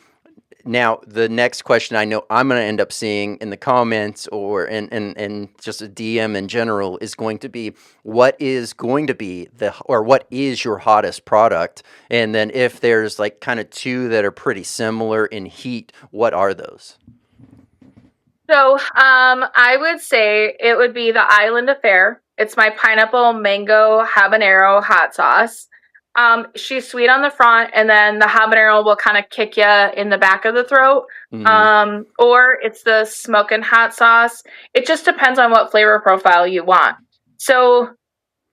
Speaker 1: Now, the next question I know I'm going to end up seeing in the comments or in just a DM in general is going to be, what is going to be what is your hottest product? And then if there's like kind of two that are pretty similar in heat, what are those?
Speaker 2: So, I would say it would be the Island Affair. It's my pineapple mango habanero hot sauce. She's sweet on the front, and then the habanero will kind of kick you in the back of the throat.
Speaker 1: Mm-hmm.
Speaker 2: Or it's the smoking hot sauce. It just depends on what flavor profile you want. So,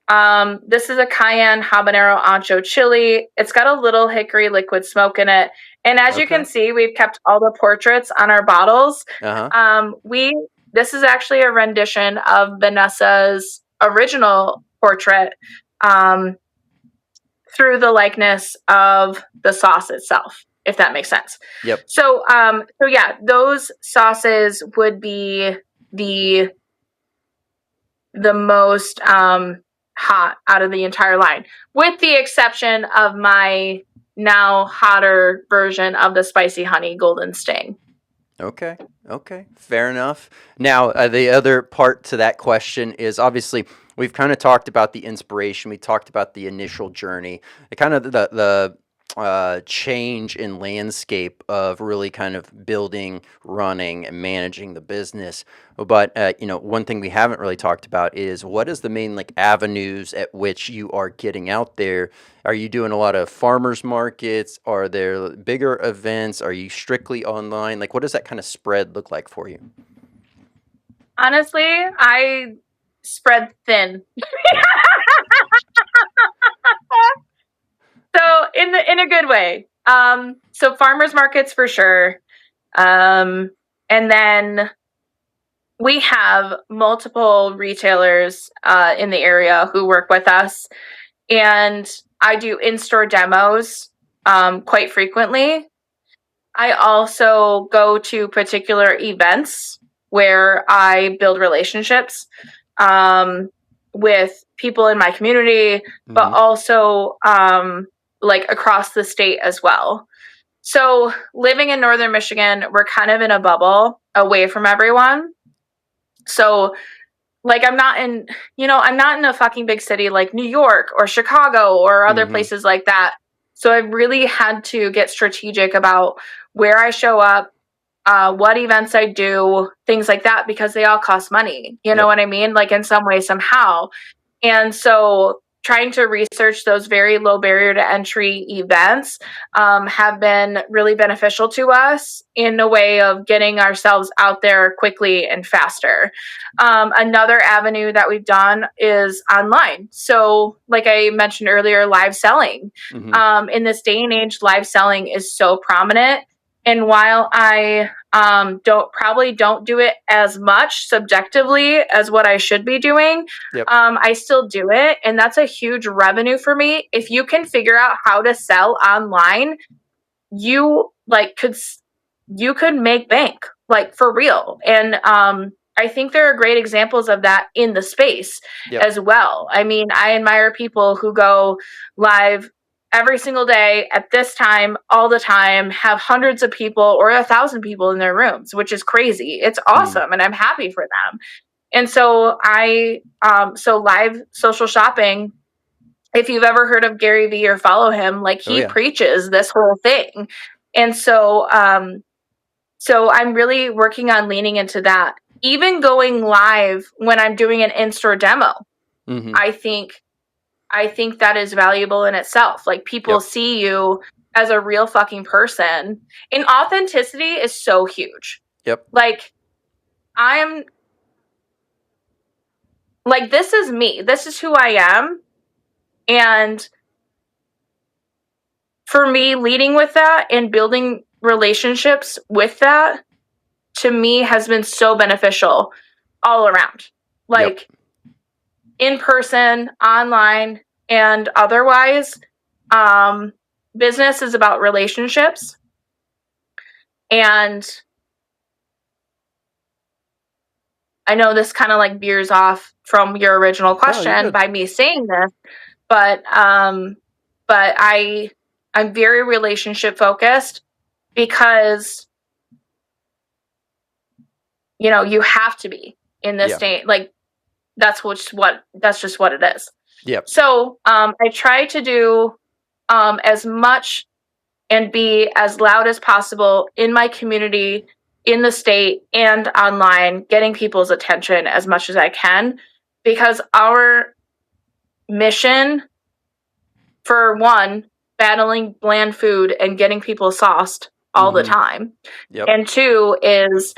Speaker 2: this is a cayenne habanero ancho chili. It's got a little hickory liquid smoke in it. And as you can
Speaker 1: Okay.
Speaker 2: see, we've kept all the portraits on our bottles.
Speaker 1: Uh-huh.
Speaker 2: We This is actually a rendition of Vanessa's original portrait, um, through the likeness of the sauce itself, if that makes sense.
Speaker 1: Yep.
Speaker 2: So yeah, those sauces would be the most hot out of the entire line, with the exception of my now hotter version of the spicy honey golden sting.
Speaker 1: Okay. Okay. Fair enough. Now, the other part to that question is obviously we've kind of talked about the inspiration. We talked about the initial journey, the kind of the change in landscape of really kind of building, running, and managing the business. But one thing we haven't really talked about is what is the main like avenues at which you are getting out there. Are you doing a lot of farmers markets? Are there bigger events? Are you strictly online? Like, what does that kind of spread look like for you?
Speaker 2: Honestly, I spread thin. So in a good way. So farmers markets for sure. And then we have multiple retailers in the area who work with us, and I do in-store demos quite frequently. I also go to particular events where I build relationships with people in my community, but
Speaker 1: Mm-hmm.
Speaker 2: also like across the state as well. So living in northern Michigan, we're kind of in a bubble away from everyone. So like I'm not in a fucking big city like New York or Chicago or other
Speaker 1: Mm-hmm.
Speaker 2: places like that. So I've really had to get strategic about where I show up, what events I do, things like that, because they all cost money. You know
Speaker 1: Yep.
Speaker 2: what I mean? Like in some way, somehow. And so trying to research those very low barrier to entry events have been really beneficial to us in a way of getting ourselves out there quickly and faster. Another avenue that we've done is online. So, like I mentioned earlier, live selling.
Speaker 1: Mm-hmm.
Speaker 2: In this day and age, live selling is so prominent. And while I don't do it as much subjectively as what I should be doing,
Speaker 1: Yep.
Speaker 2: I still do it, and that's a huge revenue for me. If you can figure out how to sell online, you you could make bank, like for real. And I think there are great examples of that in the space
Speaker 1: Yep.
Speaker 2: as well. I mean, I admire people who go live every single day at this time, all the time, have hundreds of people or 1,000 people in their rooms, which is crazy. It's
Speaker 1: Mm.
Speaker 2: awesome, and I'm happy for them. And so so live social shopping, if you've ever heard of Gary Vee or follow him, like
Speaker 1: Oh
Speaker 2: he
Speaker 1: yeah.
Speaker 2: preaches this whole thing. And so I'm really working on leaning into that. Even going live when I'm doing an in-store demo,
Speaker 1: Mm-hmm.
Speaker 2: I think that is valuable in itself. Like people
Speaker 1: Yep.
Speaker 2: see you as a real fucking person. And authenticity is so huge.
Speaker 1: Yep.
Speaker 2: Like I'm like, this is me. This is who I am. And for me, leading with that and building relationships with that, to me, has been so beneficial all around.
Speaker 1: Yep.
Speaker 2: Like in person, online, and otherwise. Business is about relationships. And I know this kind of like veers off from your original
Speaker 1: No, you're
Speaker 2: question
Speaker 1: good.
Speaker 2: by me saying this, but I'm very relationship focused because you have to be in this
Speaker 1: Yeah.
Speaker 2: state. Like that's just what it is.
Speaker 1: Yep.
Speaker 2: So I try to do as much and be as loud as possible in my community in the state and online, getting people's attention as much as I can, because our mission, for one, battling bland food and getting people sauced all the time,
Speaker 1: Yep.
Speaker 2: and two is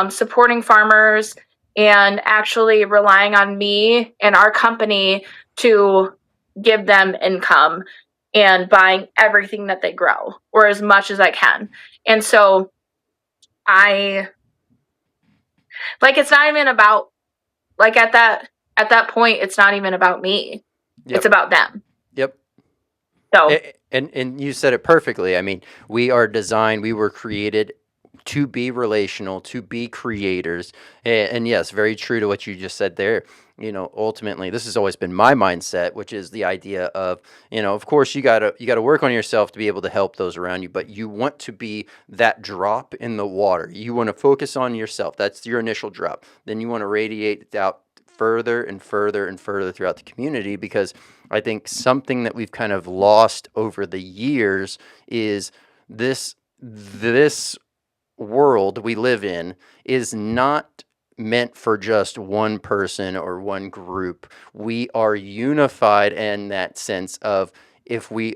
Speaker 2: supporting farmers and actually relying on me and our company to give them income and buying everything that they grow, or as much as I can. And so I, like, it's not even about, like, at that point, it's not even about me.
Speaker 1: Yep.
Speaker 2: It's about them.
Speaker 1: Yep.
Speaker 2: So,
Speaker 1: and you said it perfectly. I mean, we were created to be relational, to be creators. And yes, very true to what you just said there. Ultimately, this has always been my mindset, which is the idea of, of course, you gotta work on yourself to be able to help those around you, but you want to be that drop in the water. You want to focus on yourself. That's your initial drop. Then you want to radiate it out further and further and further throughout the community, because I think something that we've kind of lost over the years is this world we live in is not meant for just one person or one group. We are unified in that sense of, if we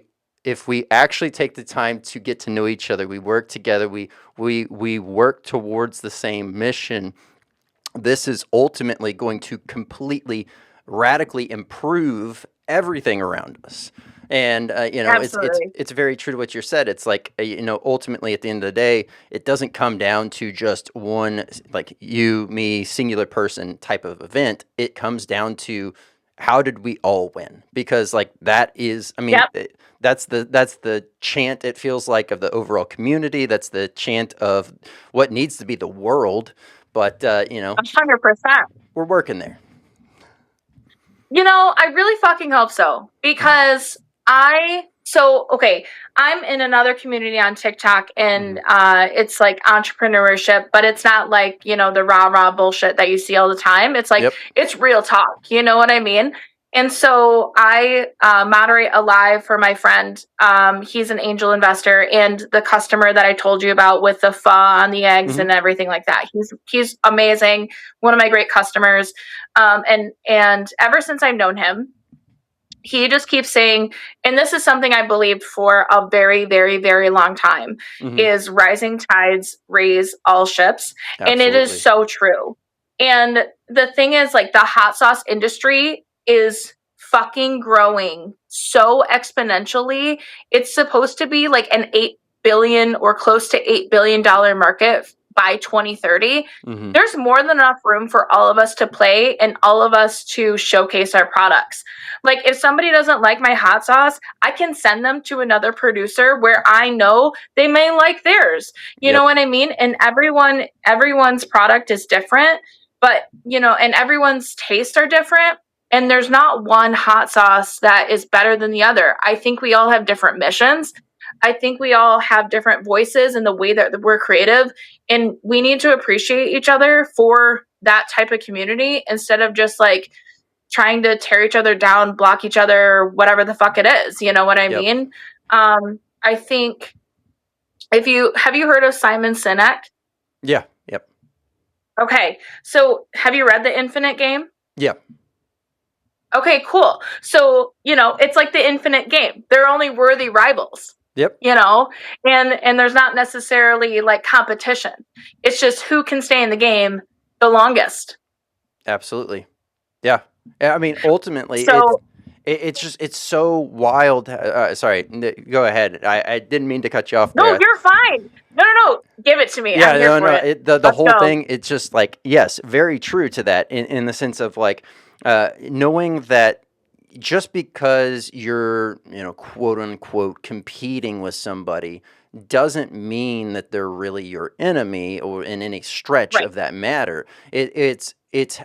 Speaker 1: actually take the time to get to know each other, we work together, we work towards the same mission, this is ultimately going to completely radically improve everything around us. And it's very true to what you said. It's like, ultimately at the end of the day, it doesn't come down to just one, like, you, me, singular person type of event. It comes down to, how did we all win? Because, like, that is, I mean, that's the chant, it feels like, of the overall community. That's the chant of what needs to be the world. But
Speaker 2: 100%.
Speaker 1: We're working there.
Speaker 2: I really fucking hope so, because I'm in another community on TikTok, and it's like entrepreneurship, but it's not like, the rah-rah bullshit that you see all the time. It's like, It's real talk, you know what I mean? And so I moderate a live for my friend. He's an angel investor, and the customer that I told you about with the pho on the eggs and everything like that. He's amazing, one of my great customers. And ever since I've known him, he just keeps saying, and this is something I believed for a very, very, very long time, is rising tides raise all ships. Absolutely. And it is so true. And the thing is, like, the hot sauce industry is fucking growing so exponentially. It's supposed to be like an $8 billion or close to $8 billion market by 2030. There's more than enough room for all of us to play and all of us to showcase our products. Like, if somebody doesn't like my hot sauce, I can send them to another producer where I know they may like theirs. You know what I mean? And everyone's product is different, but, and everyone's tastes are different. And there's not one hot sauce that is better than the other. I think we all have different missions. I think we all have different voices in the way that we're creative, and we need to appreciate each other for that type of community, instead of just, like, trying to tear each other down, block each other, whatever the fuck it is. You know what I mean? I think, have you heard of Simon Sinek?
Speaker 1: Yeah. Yep.
Speaker 2: Okay. So have you read The Infinite Game?
Speaker 1: Yeah.
Speaker 2: Okay, cool. So, it's like the infinite game. They're only worthy rivals.
Speaker 1: Yep.
Speaker 2: And there's not necessarily, like, competition. It's just who can stay in the game the longest.
Speaker 1: Absolutely. Yeah. I mean, ultimately, it's so wild. Sorry, go ahead. I didn't mean to cut you off there.
Speaker 2: No, you're fine. No. Give it to me.
Speaker 1: Yeah, the whole thing, it's just like, yes, very true to that, in the sense of, like, knowing that just because you're, quote unquote, competing with somebody doesn't mean that they're really your enemy, or in any stretch of that matter. It's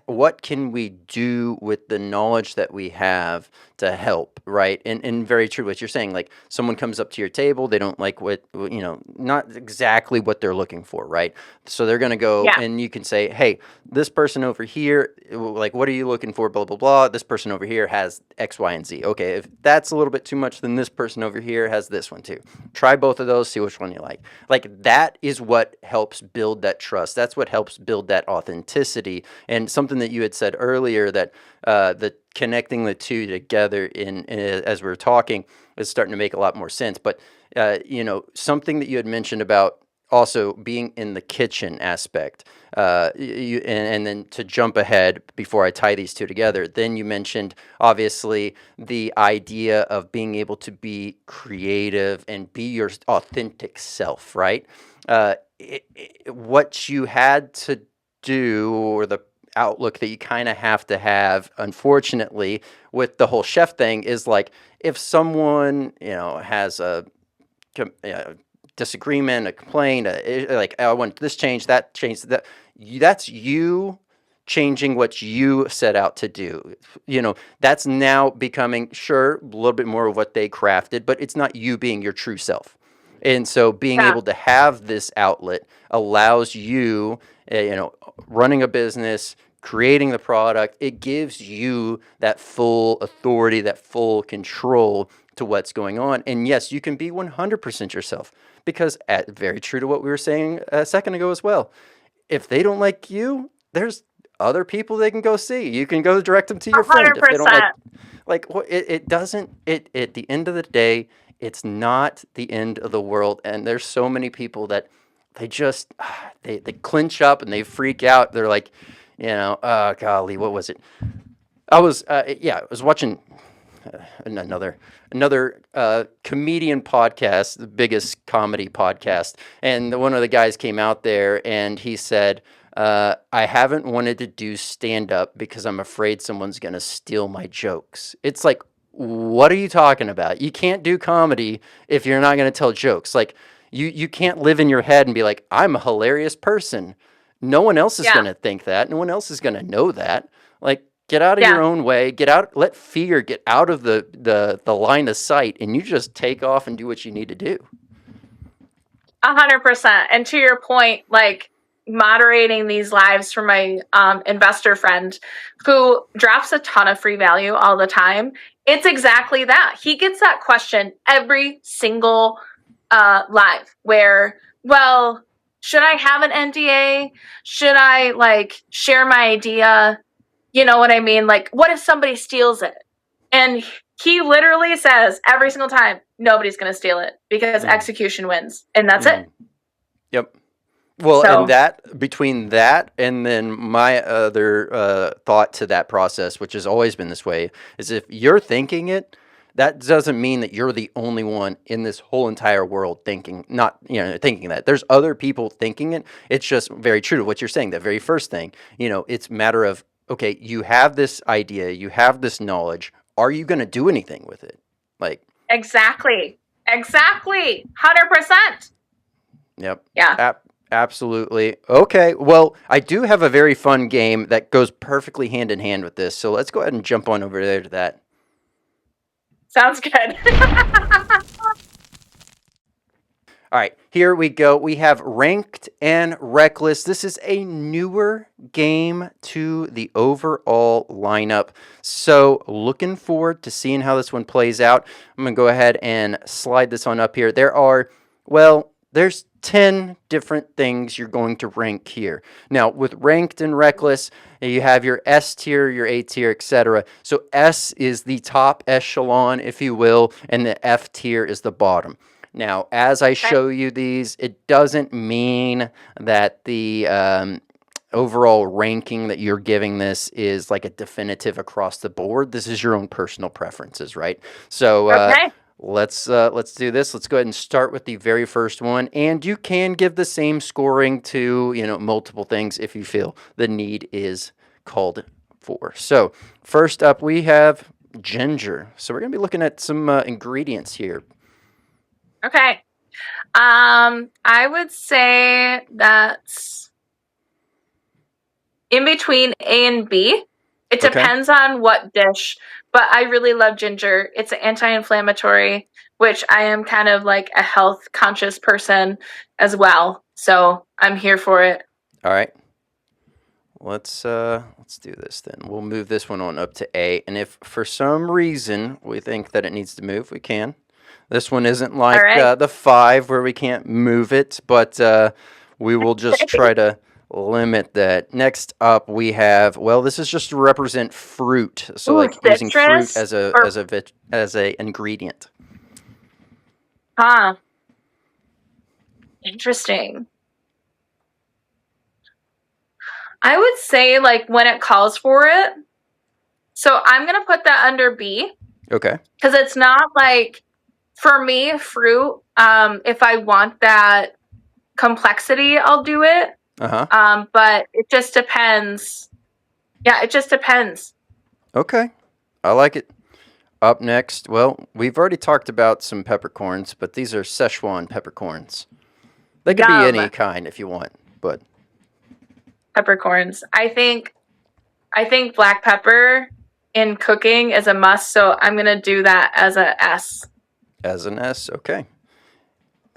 Speaker 1: what can we do with the knowledge that we have to help, right? And very true what you're saying. Like, someone comes up to your table, they don't like what, not exactly what they're looking for, right? So they're going to go and you can say, hey, this person over here, like, what are you looking for? Blah, blah, blah. This person over here has X, Y, and Z. Okay, if that's a little bit too much, then this person over here has this one too. Try both of those, see which one you like. Like that is what helps build that trust. That's what helps build that authenticity. And something that you had said earlier, that the connecting the two together in as we were talking is starting to make a lot more sense. But something that you had mentioned about also being in the kitchen aspect, and then to jump ahead before I tie these two together, then you mentioned obviously the idea of being able to be creative and be your authentic self, right? What you had to do, or the outlook that you kind of have to have, unfortunately, with the whole chef thing is like, if someone has a disagreement, a complaint, like, I want this change, that change, that's you changing what you set out to do. That's now becoming, sure, a little bit more of what they crafted, but it's not you being your true self. And so being
Speaker 2: Yeah.
Speaker 1: able to have this outlet allows you, running a business, creating the product, it gives you that full authority, that full control to what's going on. And yes, you can be 100% yourself, because very true to what we were saying a second ago as well. If they don't like you, there's other people they can go see. You can go direct them to your friend. If they don't
Speaker 2: 100%.
Speaker 1: it doesn't, at the end of the day, it's not the end of the world. And there's so many people that they just, they clinch up and they freak out. They're like, golly, what was it? I was watching another comedian podcast, the biggest comedy podcast, and one of the guys came out there and he said, I haven't wanted to do stand-up because I'm afraid someone's going to steal my jokes. It's like, what are you talking about? You can't do comedy if you're not going to tell jokes. Like, you can't live in your head and be like, I'm a hilarious person. No one else is
Speaker 2: Yeah.
Speaker 1: going to think that. No one else is going to know that. Like, get out of
Speaker 2: Yeah.
Speaker 1: your own way. Get out. Let fear get out of the line of sight, and you just take off and do what you need to do.
Speaker 2: 100%. And to your point, like moderating these lives for my investor friend who drops a ton of free value all the time, it's exactly that. He gets that question every single live where, well, should I have an NDA? Should I like share my idea? You know what I mean? Like, what if somebody steals it? And he literally says every single time, nobody's going to steal it because execution wins. And that's it.
Speaker 1: Yep. Well,
Speaker 2: So-
Speaker 1: and that, between that and then my other thought to that process, which has always been this way, is if you're thinking it, that doesn't mean that you're the only one in this whole entire world thinking that. There's other people thinking it. It's just very true to what you're saying, that very first thing. It's a matter of, okay, you have this idea, you have this knowledge. Are you going to do anything with it? Like,
Speaker 2: Exactly. 100%.
Speaker 1: Yep.
Speaker 2: Yeah.
Speaker 1: Absolutely. Okay. Well, I do have a very fun game that goes perfectly hand in hand with this. So let's go ahead and jump on over there to that.
Speaker 2: Sounds good.
Speaker 1: All right, here we go. We have Ranked and Reckless. This is a newer game to the overall lineup. So looking forward to seeing how this one plays out. I'm going to go ahead and slide this on up here. There's 10 different things you're going to rank here. Now, with Ranked and Reckless, you have your S tier, your A tier, etc. So S is the top echelon, if you will, and the F tier is the bottom. Now, as I show you these, it doesn't mean that the overall ranking that you're giving this is like a definitive across the board. This is your own personal preferences, right? So let's do this. Let's go ahead and start with the very first one. And you can give the same scoring to, multiple things if you feel the need is called for. So first up, we have ginger. So we're going to be looking at some ingredients here.
Speaker 2: Okay. I would say that's in between A and B. It depends on what dish, but I really love ginger. It's an anti-inflammatory, which I am kind of like a health conscious person as well. So I'm here for it.
Speaker 1: All right. Let's do this then. We'll move this one on up to A, and if for some reason we think that it needs to move, we can. This one isn't
Speaker 2: All
Speaker 1: like
Speaker 2: right.
Speaker 1: the 5 where we can't move it, but we will just try to limit that. Next up, we have, well, this is just to represent fruit, so
Speaker 2: Ooh,
Speaker 1: like using fruit
Speaker 2: citrus or
Speaker 1: as a ingredient.
Speaker 2: huh? Interesting. I would say like when it calls for it. So I'm gonna put that under B
Speaker 1: Okay.
Speaker 2: because it's not like for me fruit. If I want that complexity, I'll do it.
Speaker 1: Uh huh.
Speaker 2: But it just depends. Yeah, it just depends.
Speaker 1: Okay. I like it. Up next, well, we've already talked about some peppercorns, but these are Szechuan peppercorns. They could be any
Speaker 2: Yum,
Speaker 1: kind if you want, but
Speaker 2: peppercorns. I think black pepper in cooking is a must, so I'm gonna do that as a S.
Speaker 1: as an S, okay.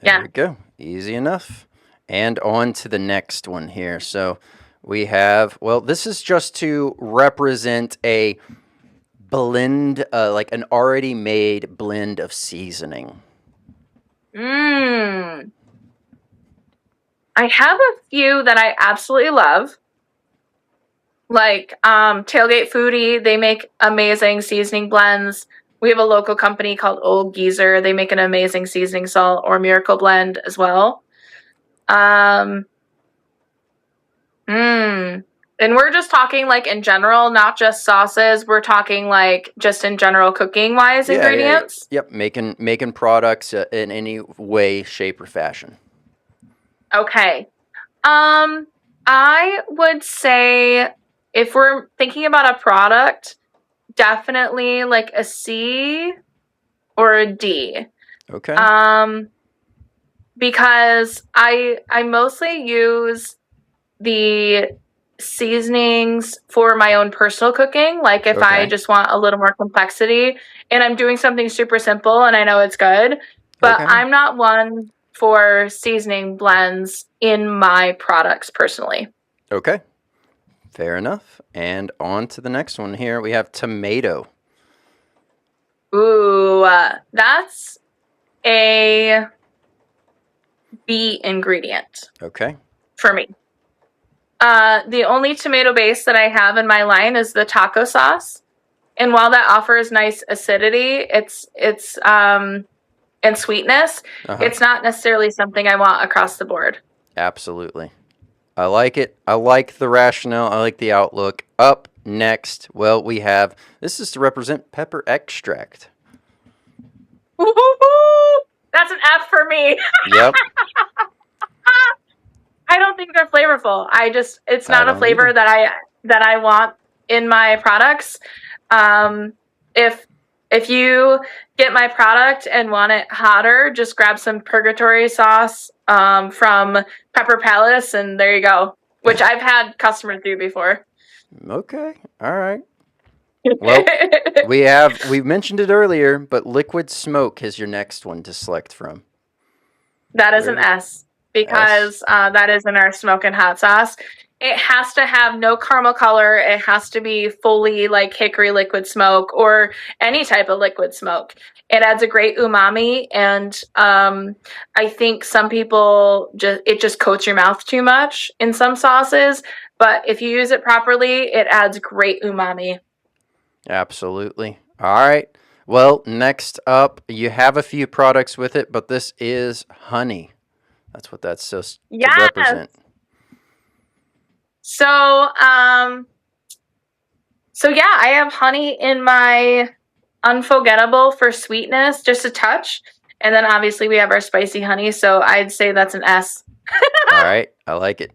Speaker 1: There
Speaker 2: Yeah.
Speaker 1: we go. Easy enough. And on to the next one here. So we have, well, this is just to represent a blend, like an already made blend of seasoning.
Speaker 2: Mmm. I have a few that I absolutely love. Like Tailgate Foodie, they make amazing seasoning blends. We have a local company called Old Geezer. They make an amazing seasoning salt or Miracle Blend as well. Um, mm. And we're just talking like in general, not just sauces. We're talking like just in general cooking wise
Speaker 1: Yeah.
Speaker 2: ingredients.
Speaker 1: Yep, making products in any way, shape, or fashion.
Speaker 2: Okay. I would say if we're thinking about a product, definitely like a C or a D.
Speaker 1: Okay.
Speaker 2: Um, because I mostly use the seasonings for my own personal cooking. Like if I
Speaker 1: Okay.
Speaker 2: just want a little more complexity and I'm doing something super simple and I know it's good, but
Speaker 1: Okay.
Speaker 2: I'm not one for seasoning blends in my products personally.
Speaker 1: Okay. Fair enough. And on to the next one here. We have tomato.
Speaker 2: Ooh, that's a B ingredient
Speaker 1: Okay.
Speaker 2: for me. The only tomato base that I have in my line is the taco sauce, and while that offers nice acidity, it's and sweetness,
Speaker 1: Uh huh.
Speaker 2: it's not necessarily something I want across the board.
Speaker 1: Absolutely. I like it. I like the rationale. I like the outlook. Up next, well, we have this is to represent pepper extract.
Speaker 2: Woo-hoo-hoo! That's an F for me.
Speaker 1: Yep.
Speaker 2: I don't think they're flavorful. It's
Speaker 1: I
Speaker 2: not a
Speaker 1: don't
Speaker 2: flavor
Speaker 1: either.
Speaker 2: that I want in my products. Um, if if you get my product and want it hotter, just grab some purgatory sauce from Pepper Palace, and there you go. Which I've had customers do before.
Speaker 1: Okay. All right. Well, we've mentioned it earlier, but liquid smoke is your next one to select from.
Speaker 2: That is an
Speaker 1: Where
Speaker 2: S
Speaker 1: S.
Speaker 2: because that is in our smoking hot sauce. It has to have no caramel color. It has to be fully like hickory liquid smoke or any type of liquid smoke. It adds a great umami, and I think some people just coats your mouth too much in some sauces. But if you use it properly, it adds great umami.
Speaker 1: Absolutely. All right. Well, next up, you have a few products with it, but this is honey. That's what that's supposed to
Speaker 2: Yes.
Speaker 1: represent.
Speaker 2: So yeah, I have honey in my unforgettable for sweetness, just a touch. And then obviously we have our spicy honey, so I'd say that's an S.
Speaker 1: All right. I like it.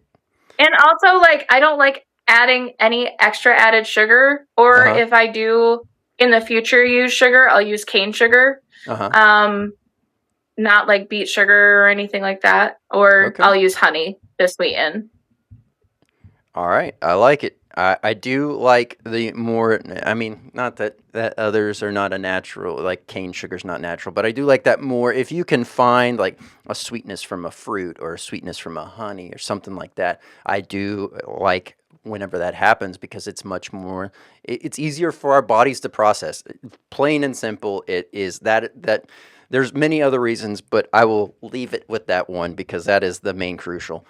Speaker 2: And also like I don't like adding any extra added sugar,
Speaker 1: Uh
Speaker 2: or
Speaker 1: huh.
Speaker 2: if I do in the future use sugar, I'll use cane sugar.
Speaker 1: Uh huh.
Speaker 2: Um Not like beet sugar or anything like that, or
Speaker 1: Okay.
Speaker 2: I'll use honey to sweeten.
Speaker 1: All right. I like it. I do like the more, I mean, not that others are not a natural, like cane sugar's not natural, but I do like that more. If you can find like a sweetness from a fruit or a sweetness from a honey or something like that, I do like whenever that happens because it's much more, it's easier for our bodies to process. Plain and simple, it is that There's many other reasons, but I will leave it with that one because that is the main crucial.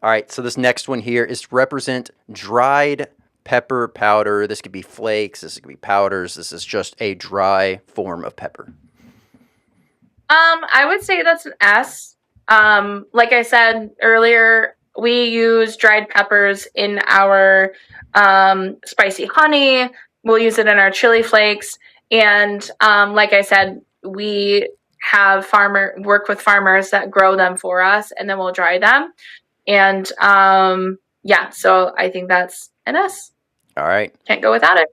Speaker 1: All right, so this next one here is to represent dried pepper powder. This could be flakes, this could be powders. This is just a dry form of pepper.
Speaker 2: I would say that's an S. Like I said earlier, we use dried peppers in our spicy honey. We'll use it in our chili flakes. And like I said, we have work with farmers that grow them for us, and then we'll dry them. And yeah, so I think that's an S.
Speaker 1: All right.
Speaker 2: Can't go without it.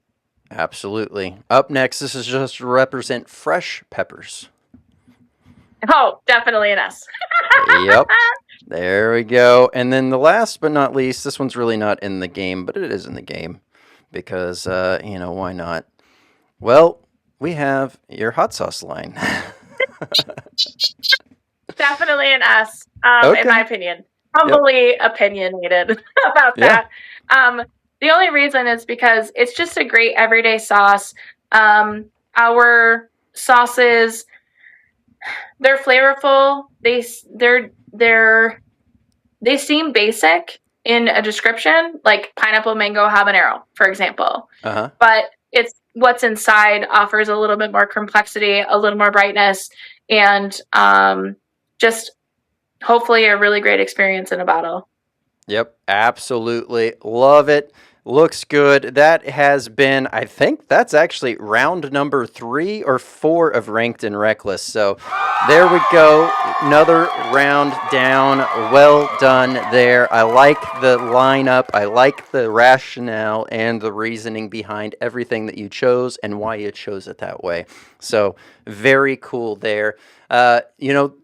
Speaker 1: Absolutely. Up next, this is just to represent fresh peppers.
Speaker 2: Oh, definitely an S.
Speaker 1: Yep. There we go. And then the last but not least, this one's really not in the game, but it is in the game because, why not? Well, we have your hot sauce line.
Speaker 2: Definitely an S,
Speaker 1: Okay.
Speaker 2: in my opinion. Humbly opinionated about that. The only reason is because it's just a great everyday sauce. Our sauces, they're flavorful. They seem basic in a description, like pineapple, mango, habanero, for example.
Speaker 1: Uh-huh.
Speaker 2: But it's what's inside offers a little bit more complexity, a little more brightness, and just hopefully a really great experience in a bottle.
Speaker 1: Yep, absolutely. Love it. Looks good. That has been, I think that's actually round number 3 or 4 of Ranked and Reckless. So there we go. Another round down. Well done there. I like the lineup. I like the rationale and the reasoning behind everything that you chose and why you chose it that way. So very cool there.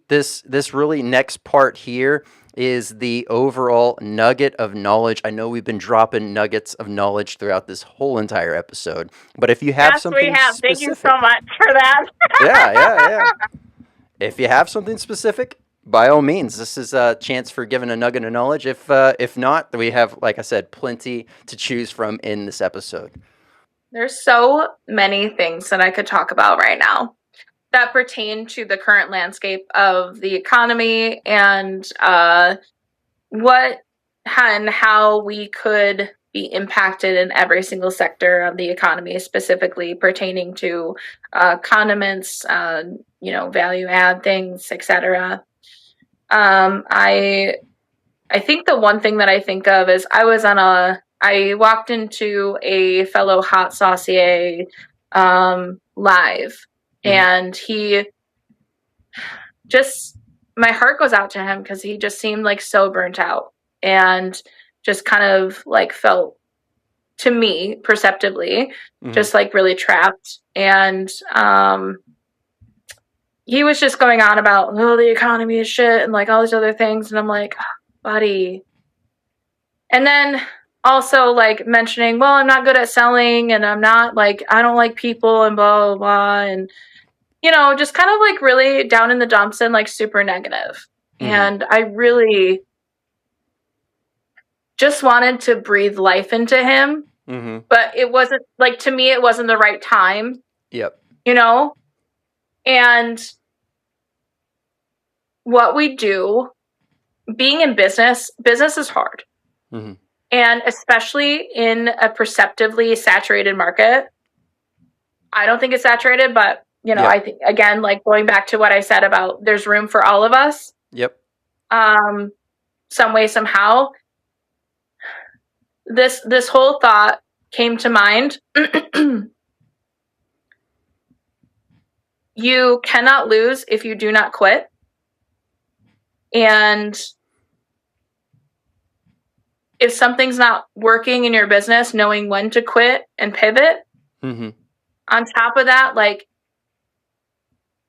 Speaker 1: This really next part here is the overall nugget of knowledge. I know we've been dropping nuggets of knowledge throughout this whole entire episode, but if you have something
Speaker 2: we have.
Speaker 1: specific,
Speaker 2: Thank you so much for that.
Speaker 1: yeah. If you have something specific, by all means, this is a chance for giving a nugget of knowledge. If not, we have, like I said, plenty to choose from in this episode.
Speaker 2: There's so many things that I could talk about right now that pertain to the current landscape of the economy and what and how we could be impacted in every single sector of the economy, specifically pertaining to condiments, value add things, etc. I think the one thing that I think of is I walked into a fellow hot saucier live. And he just, my heart goes out to him because he just seemed like so burnt out and just kind of like felt, to me, perceptibly, just like really trapped. And he was just going on about, the economy is shit and like all these other things. And I'm like, buddy. And then also like mentioning, well, I'm not good at selling and I'm not like, I don't like people and blah, blah, blah. And, just kind of like really down in the dumps and like super negative. And I really just wanted to breathe life into him. But it wasn't like, to me, it wasn't the right time.
Speaker 1: Yep.
Speaker 2: And what we do, being in business is hard. And especially in a perceptively saturated market. I don't think it's saturated, but I think, again, like going back to what I said about there's room for all of us.
Speaker 1: Yep.
Speaker 2: Some way, somehow. This whole thought came to mind. You cannot lose if you do not quit. And if something's not working in your business, knowing when to quit and pivot. On top of that, like,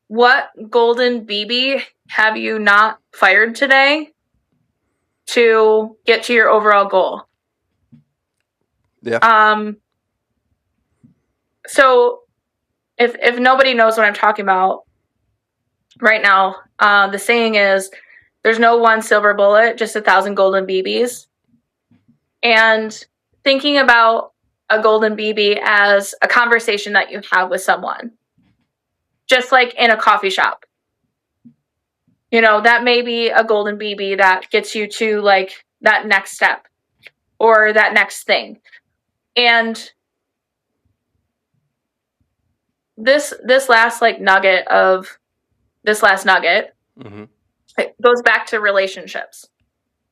Speaker 2: what golden BB have you not fired today to get to your overall goal?
Speaker 1: Yeah.
Speaker 2: So if nobody knows what I'm talking about right now, the saying is, there's no one silver bullet, just 1,000 golden BBs. And thinking about a golden BB as a conversation that you have with someone. just like in a coffee shop. You know, that may be a golden BB that gets you to like that next step or that next thing. And this last nugget,
Speaker 1: Mm-hmm.
Speaker 2: it goes back to relationships.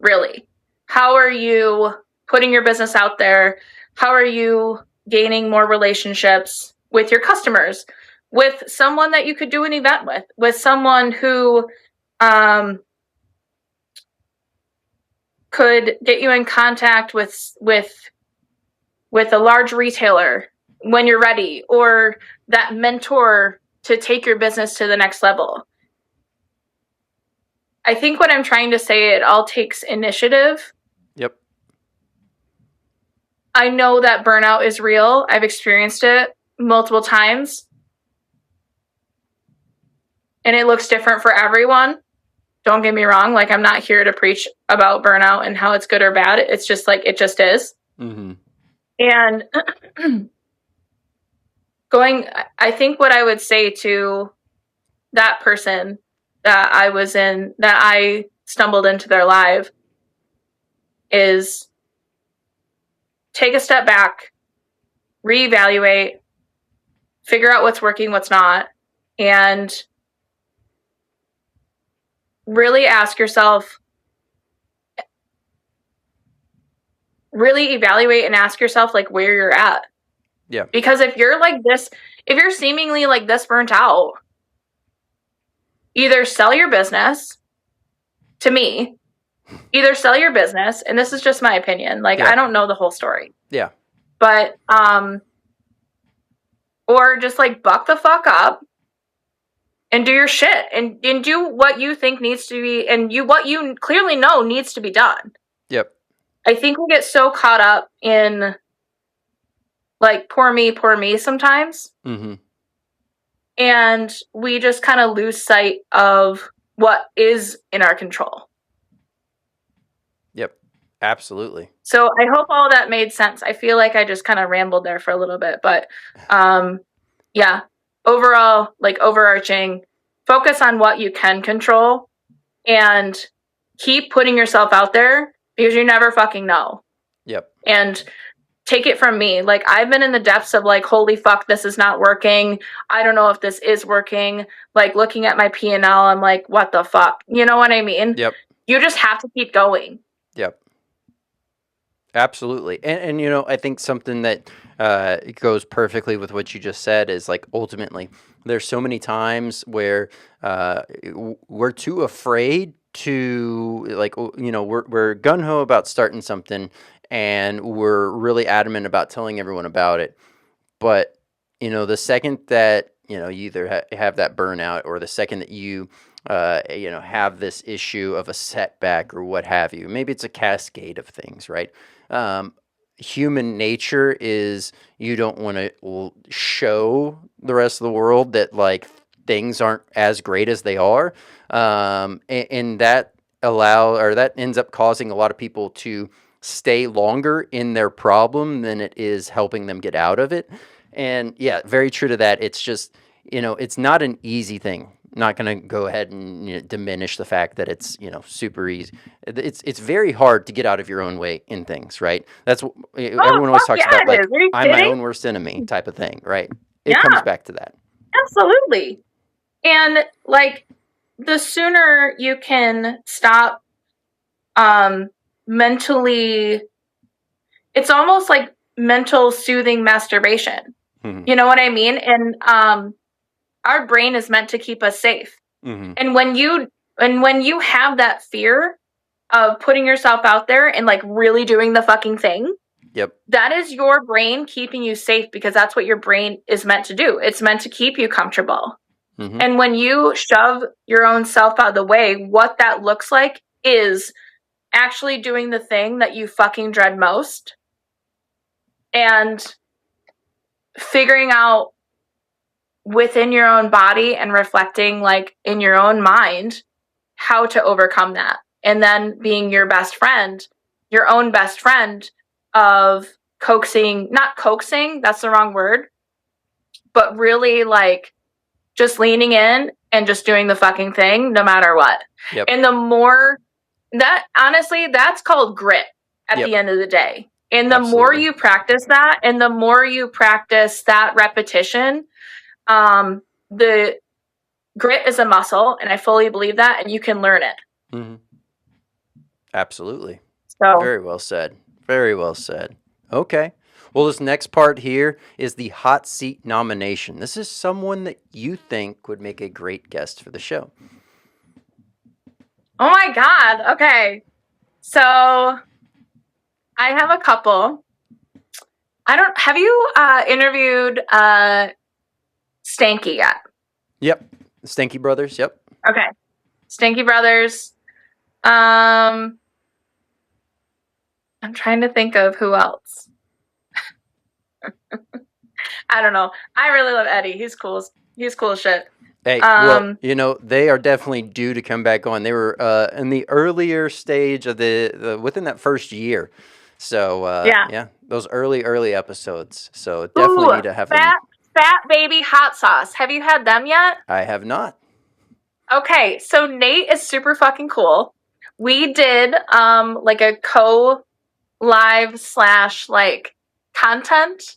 Speaker 2: Really. How are you putting your business out there? How are you gaining more relationships with your customers, with someone that you could do an event with someone who could get you in contact with a large retailer when you're ready, or that mentor to take your business to the next level. I think what I'm trying to say, it all takes initiative.
Speaker 1: Yep.
Speaker 2: I know that burnout is real. I've experienced it multiple times. And it looks different for everyone. Don't get me wrong. Like, I'm not here to preach about burnout and how it's good or bad. It's just like, it just is.
Speaker 1: Mm-hmm.
Speaker 2: And I think what I would say to that person that I stumbled into their life is take a step back, reevaluate, figure out what's working, what's not, and really ask yourself, really evaluate and ask yourself like where you're at.
Speaker 1: Yeah.
Speaker 2: Because if you're like this, if you're seemingly like this burnt out, either sell your business. To me, either sell your business, and this is just my opinion. Like,
Speaker 1: Yeah.
Speaker 2: I don't know the whole story.
Speaker 1: Yeah.
Speaker 2: But or just like buck the fuck up and do your shit and do what you think needs to be, and what you clearly know needs to be done.
Speaker 1: Yep.
Speaker 2: I think we get so caught up in like poor me sometimes.
Speaker 1: Mm-hmm.
Speaker 2: And we just kind of lose sight of what is in our control.
Speaker 1: Yep. Absolutely.
Speaker 2: So I hope all that made sense. I feel like I just kind of rambled there for a little bit, but yeah, overall, like overarching, focus on what you can control and keep putting yourself out there because you never fucking know.
Speaker 1: Yep.
Speaker 2: And take it from me. Like, I've been in the depths of like, holy fuck, this is not working. I don't know if this is working. Like, looking at my P&L, I'm like, what the fuck? You know what I mean?
Speaker 1: Yep.
Speaker 2: You just have to keep going.
Speaker 1: Yep. Absolutely. And you know, I think something that goes perfectly with what you just said is like, ultimately, there's so many times where we're too afraid to, like, you know, we're gung-ho about starting something and we're really adamant about telling everyone about it. But, you know, the second that, you know, you either have that burnout, or the second that you know, have this issue of a setback or what have you, maybe it's a cascade of things, right? Human nature is you don't want to show the rest of the world that like things aren't as great as they are. And that that ends up causing a lot of people to stay longer in their problem than it is helping them get out of it. And yeah, very true to that. It's just, you know, it's not an easy thing. Not going to go ahead and, you know, diminish the fact that it's, you know, super easy. It's very hard to get out of your own way in things, right? That's everyone always talks about, like, I'm my own worst enemy type of thing, right? It comes back to that.
Speaker 2: Absolutely. And like, the sooner you can stop mentally, it's almost like mental soothing masturbation.
Speaker 1: Mm-hmm.
Speaker 2: You know what I mean? And our brain is meant to keep us safe.
Speaker 1: Mm-hmm.
Speaker 2: And when you have that fear of putting yourself out there and like really doing the fucking thing,
Speaker 1: yep,
Speaker 2: that is your brain keeping you safe, because that's what your brain is meant to do. It's meant to keep you comfortable. Mm-hmm. And when you shove your own self out of the way, what that looks like is actually doing the thing that you fucking dread most and figuring out within your own body and reflecting like in your own mind how to overcome that. And then being your best friend, your own best friend, of not coaxing, that's the wrong word, but really like just leaning in and just doing the fucking thing no matter what.
Speaker 1: Yep.
Speaker 2: And the more that, honestly, that's called grit at
Speaker 1: Yep.
Speaker 2: the end of the day. And the more
Speaker 1: Absolutely.
Speaker 2: you practice that, and the more you practice that repetition, the grit is a muscle, and I fully believe that, and you can learn it.
Speaker 1: Mm-hmm. Absolutely.
Speaker 2: So
Speaker 1: Very well said. Very well said. Okay. Well, this next part here is the hot seat nomination. This is someone that you think would make a great guest for the show.
Speaker 2: oh my God. Okay. So I have a couple. Have you interviewed Stanky yet?
Speaker 1: Yep. The Stanky Brothers. Yep.
Speaker 2: Okay. Stanky Brothers. I'm trying to think of who else. I don't know. I really love Eddie. He's cool. He's cool as shit.
Speaker 1: Hey, well, they are definitely due to come back on. They were in the earlier stage of the within that first year. So, yeah, those early episodes. So definitely need to have them.
Speaker 2: Fat Baby Hot Sauce. Have you had them yet?
Speaker 1: I have not.
Speaker 2: Okay, so Nate is super fucking cool. We did like a co-live / like content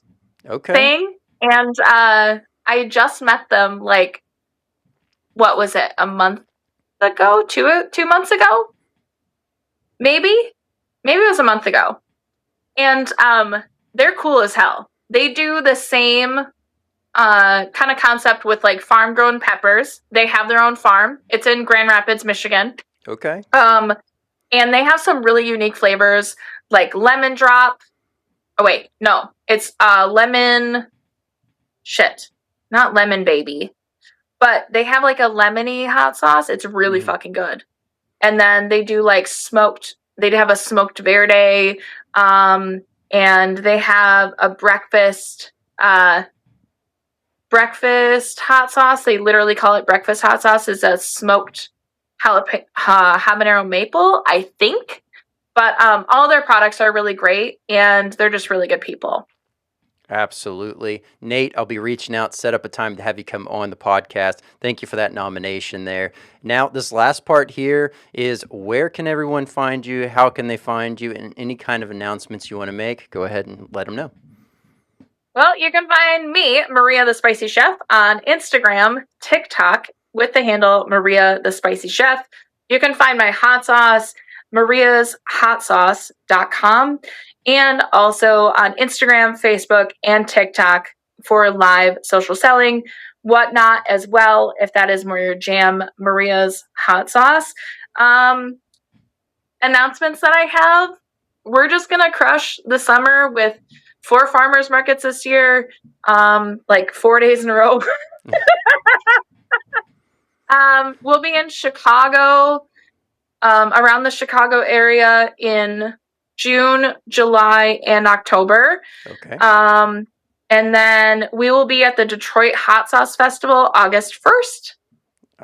Speaker 2: thing, and I just met them like, what was it, a month ago? 2 months ago? Maybe it was a month ago. And they're cool as hell. They do the same kind of concept with like farm grown peppers. They have their own farm. It's in Grand Rapids, Michigan.
Speaker 1: Okay.
Speaker 2: And they have some really unique flavors like lemon drop. Oh wait, no. It's lemon not lemon baby. But they have like a lemony hot sauce. It's really fucking good. And then they do like they have a smoked verde, and they have a breakfast hot sauce. They literally call it breakfast hot sauce. It's a smoked habanero maple, I think. But all their products are really great, and they're just really good people.
Speaker 1: Absolutely. Nate, I'll be reaching out, set up a time to have you come on the podcast. Thank you for that nomination there. Now, this last part here is where can everyone find you? How can they find you? And any kind of announcements you want to make, go ahead and let them know.
Speaker 2: Well, you can find me, Maria the Spicy Chef, on Instagram, TikTok, with the handle Maria the Spicy Chef. You can find my hot sauce, mariashotsauce.com. And also on Instagram, Facebook, and TikTok for live social selling, whatnot as well, if that is more your jam, Maria's Hot Sauce. Announcements that I have, we're just going to crush the summer with 4 farmers markets this year, like 4 days in a row. We'll be in Chicago, around the Chicago area in June, July, and October.
Speaker 1: Okay.
Speaker 2: And then we will be at the Detroit Hot Sauce Festival August 1st.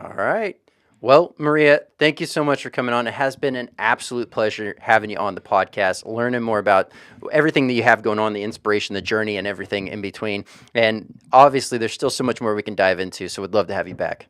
Speaker 1: All right. Well, Maria, thank you so much for coming on. It has been an absolute pleasure having you on the podcast, learning more about everything that you have going on, the inspiration, the journey, and everything in between. And obviously, there's still so much more we can dive into, so we'd love to have you back.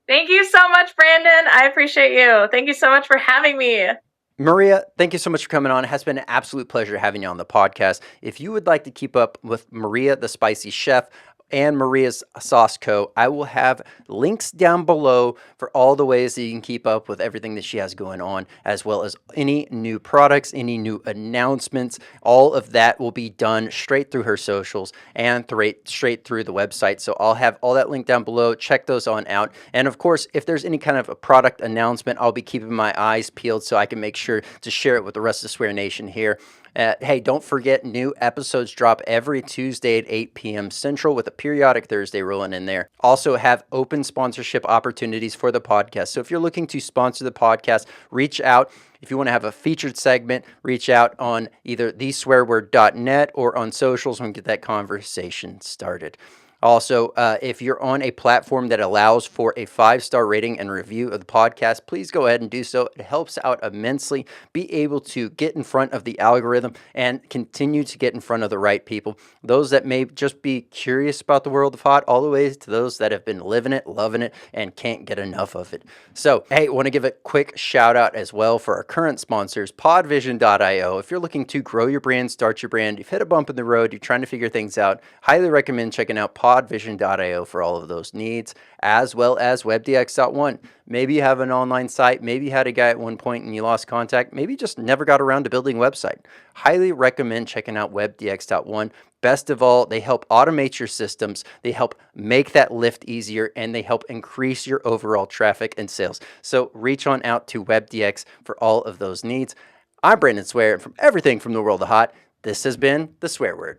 Speaker 2: Thank you so much, Brandon. I appreciate you. Thank you so much for having me.
Speaker 1: Maria, thank you so much for coming on. It has been an absolute pleasure having you on the podcast. If you would like to keep up with Maria, the Spicy Chef, and Maria's Sauce Co., I will have links down below for all the ways that you can keep up with everything that she has going on, as well as any new products, any new announcements. All of that will be done straight through her socials and straight through the website. So I'll have all that linked down below. Check those on out. And of course, if there's any kind of a product announcement, I'll be keeping my eyes peeled so I can make sure to share it with the rest of Swear Nation here. Hey, don't forget, new episodes drop every Tuesday at 8 p.m. Central with a periodic Thursday rolling in there. Also have open sponsorship opportunities for the podcast. So if you're looking to sponsor the podcast, reach out. If you want to have a featured segment, reach out on either theswearword.net or on socials and get that conversation started. Also, if you're on a platform that allows for a 5-star rating and review of the podcast, please go ahead and do so. It helps out immensely. Be able to get in front of the algorithm and continue to get in front of the right people. Those that may just be curious about the world of hot, all the way to those that have been living it, loving it, and can't get enough of it. So, hey, want to give a quick shout out as well for our current sponsors, podvision.io. If you're looking to grow your brand, start your brand, you've hit a bump in the road, you're trying to figure things out, highly recommend checking out podvision.io for all of those needs, as well as webdx.one. Maybe you have an online site, maybe you had a guy at one point and you lost contact, maybe you just never got around to building a website. Highly recommend checking out webdx.one. Best of all, they help automate your systems, they help make that lift easier, and they help increase your overall traffic and sales. So reach on out to WebDX for all of those needs. I'm Brandon Swear, and from everything from the world of hot, this has been The Swear Word.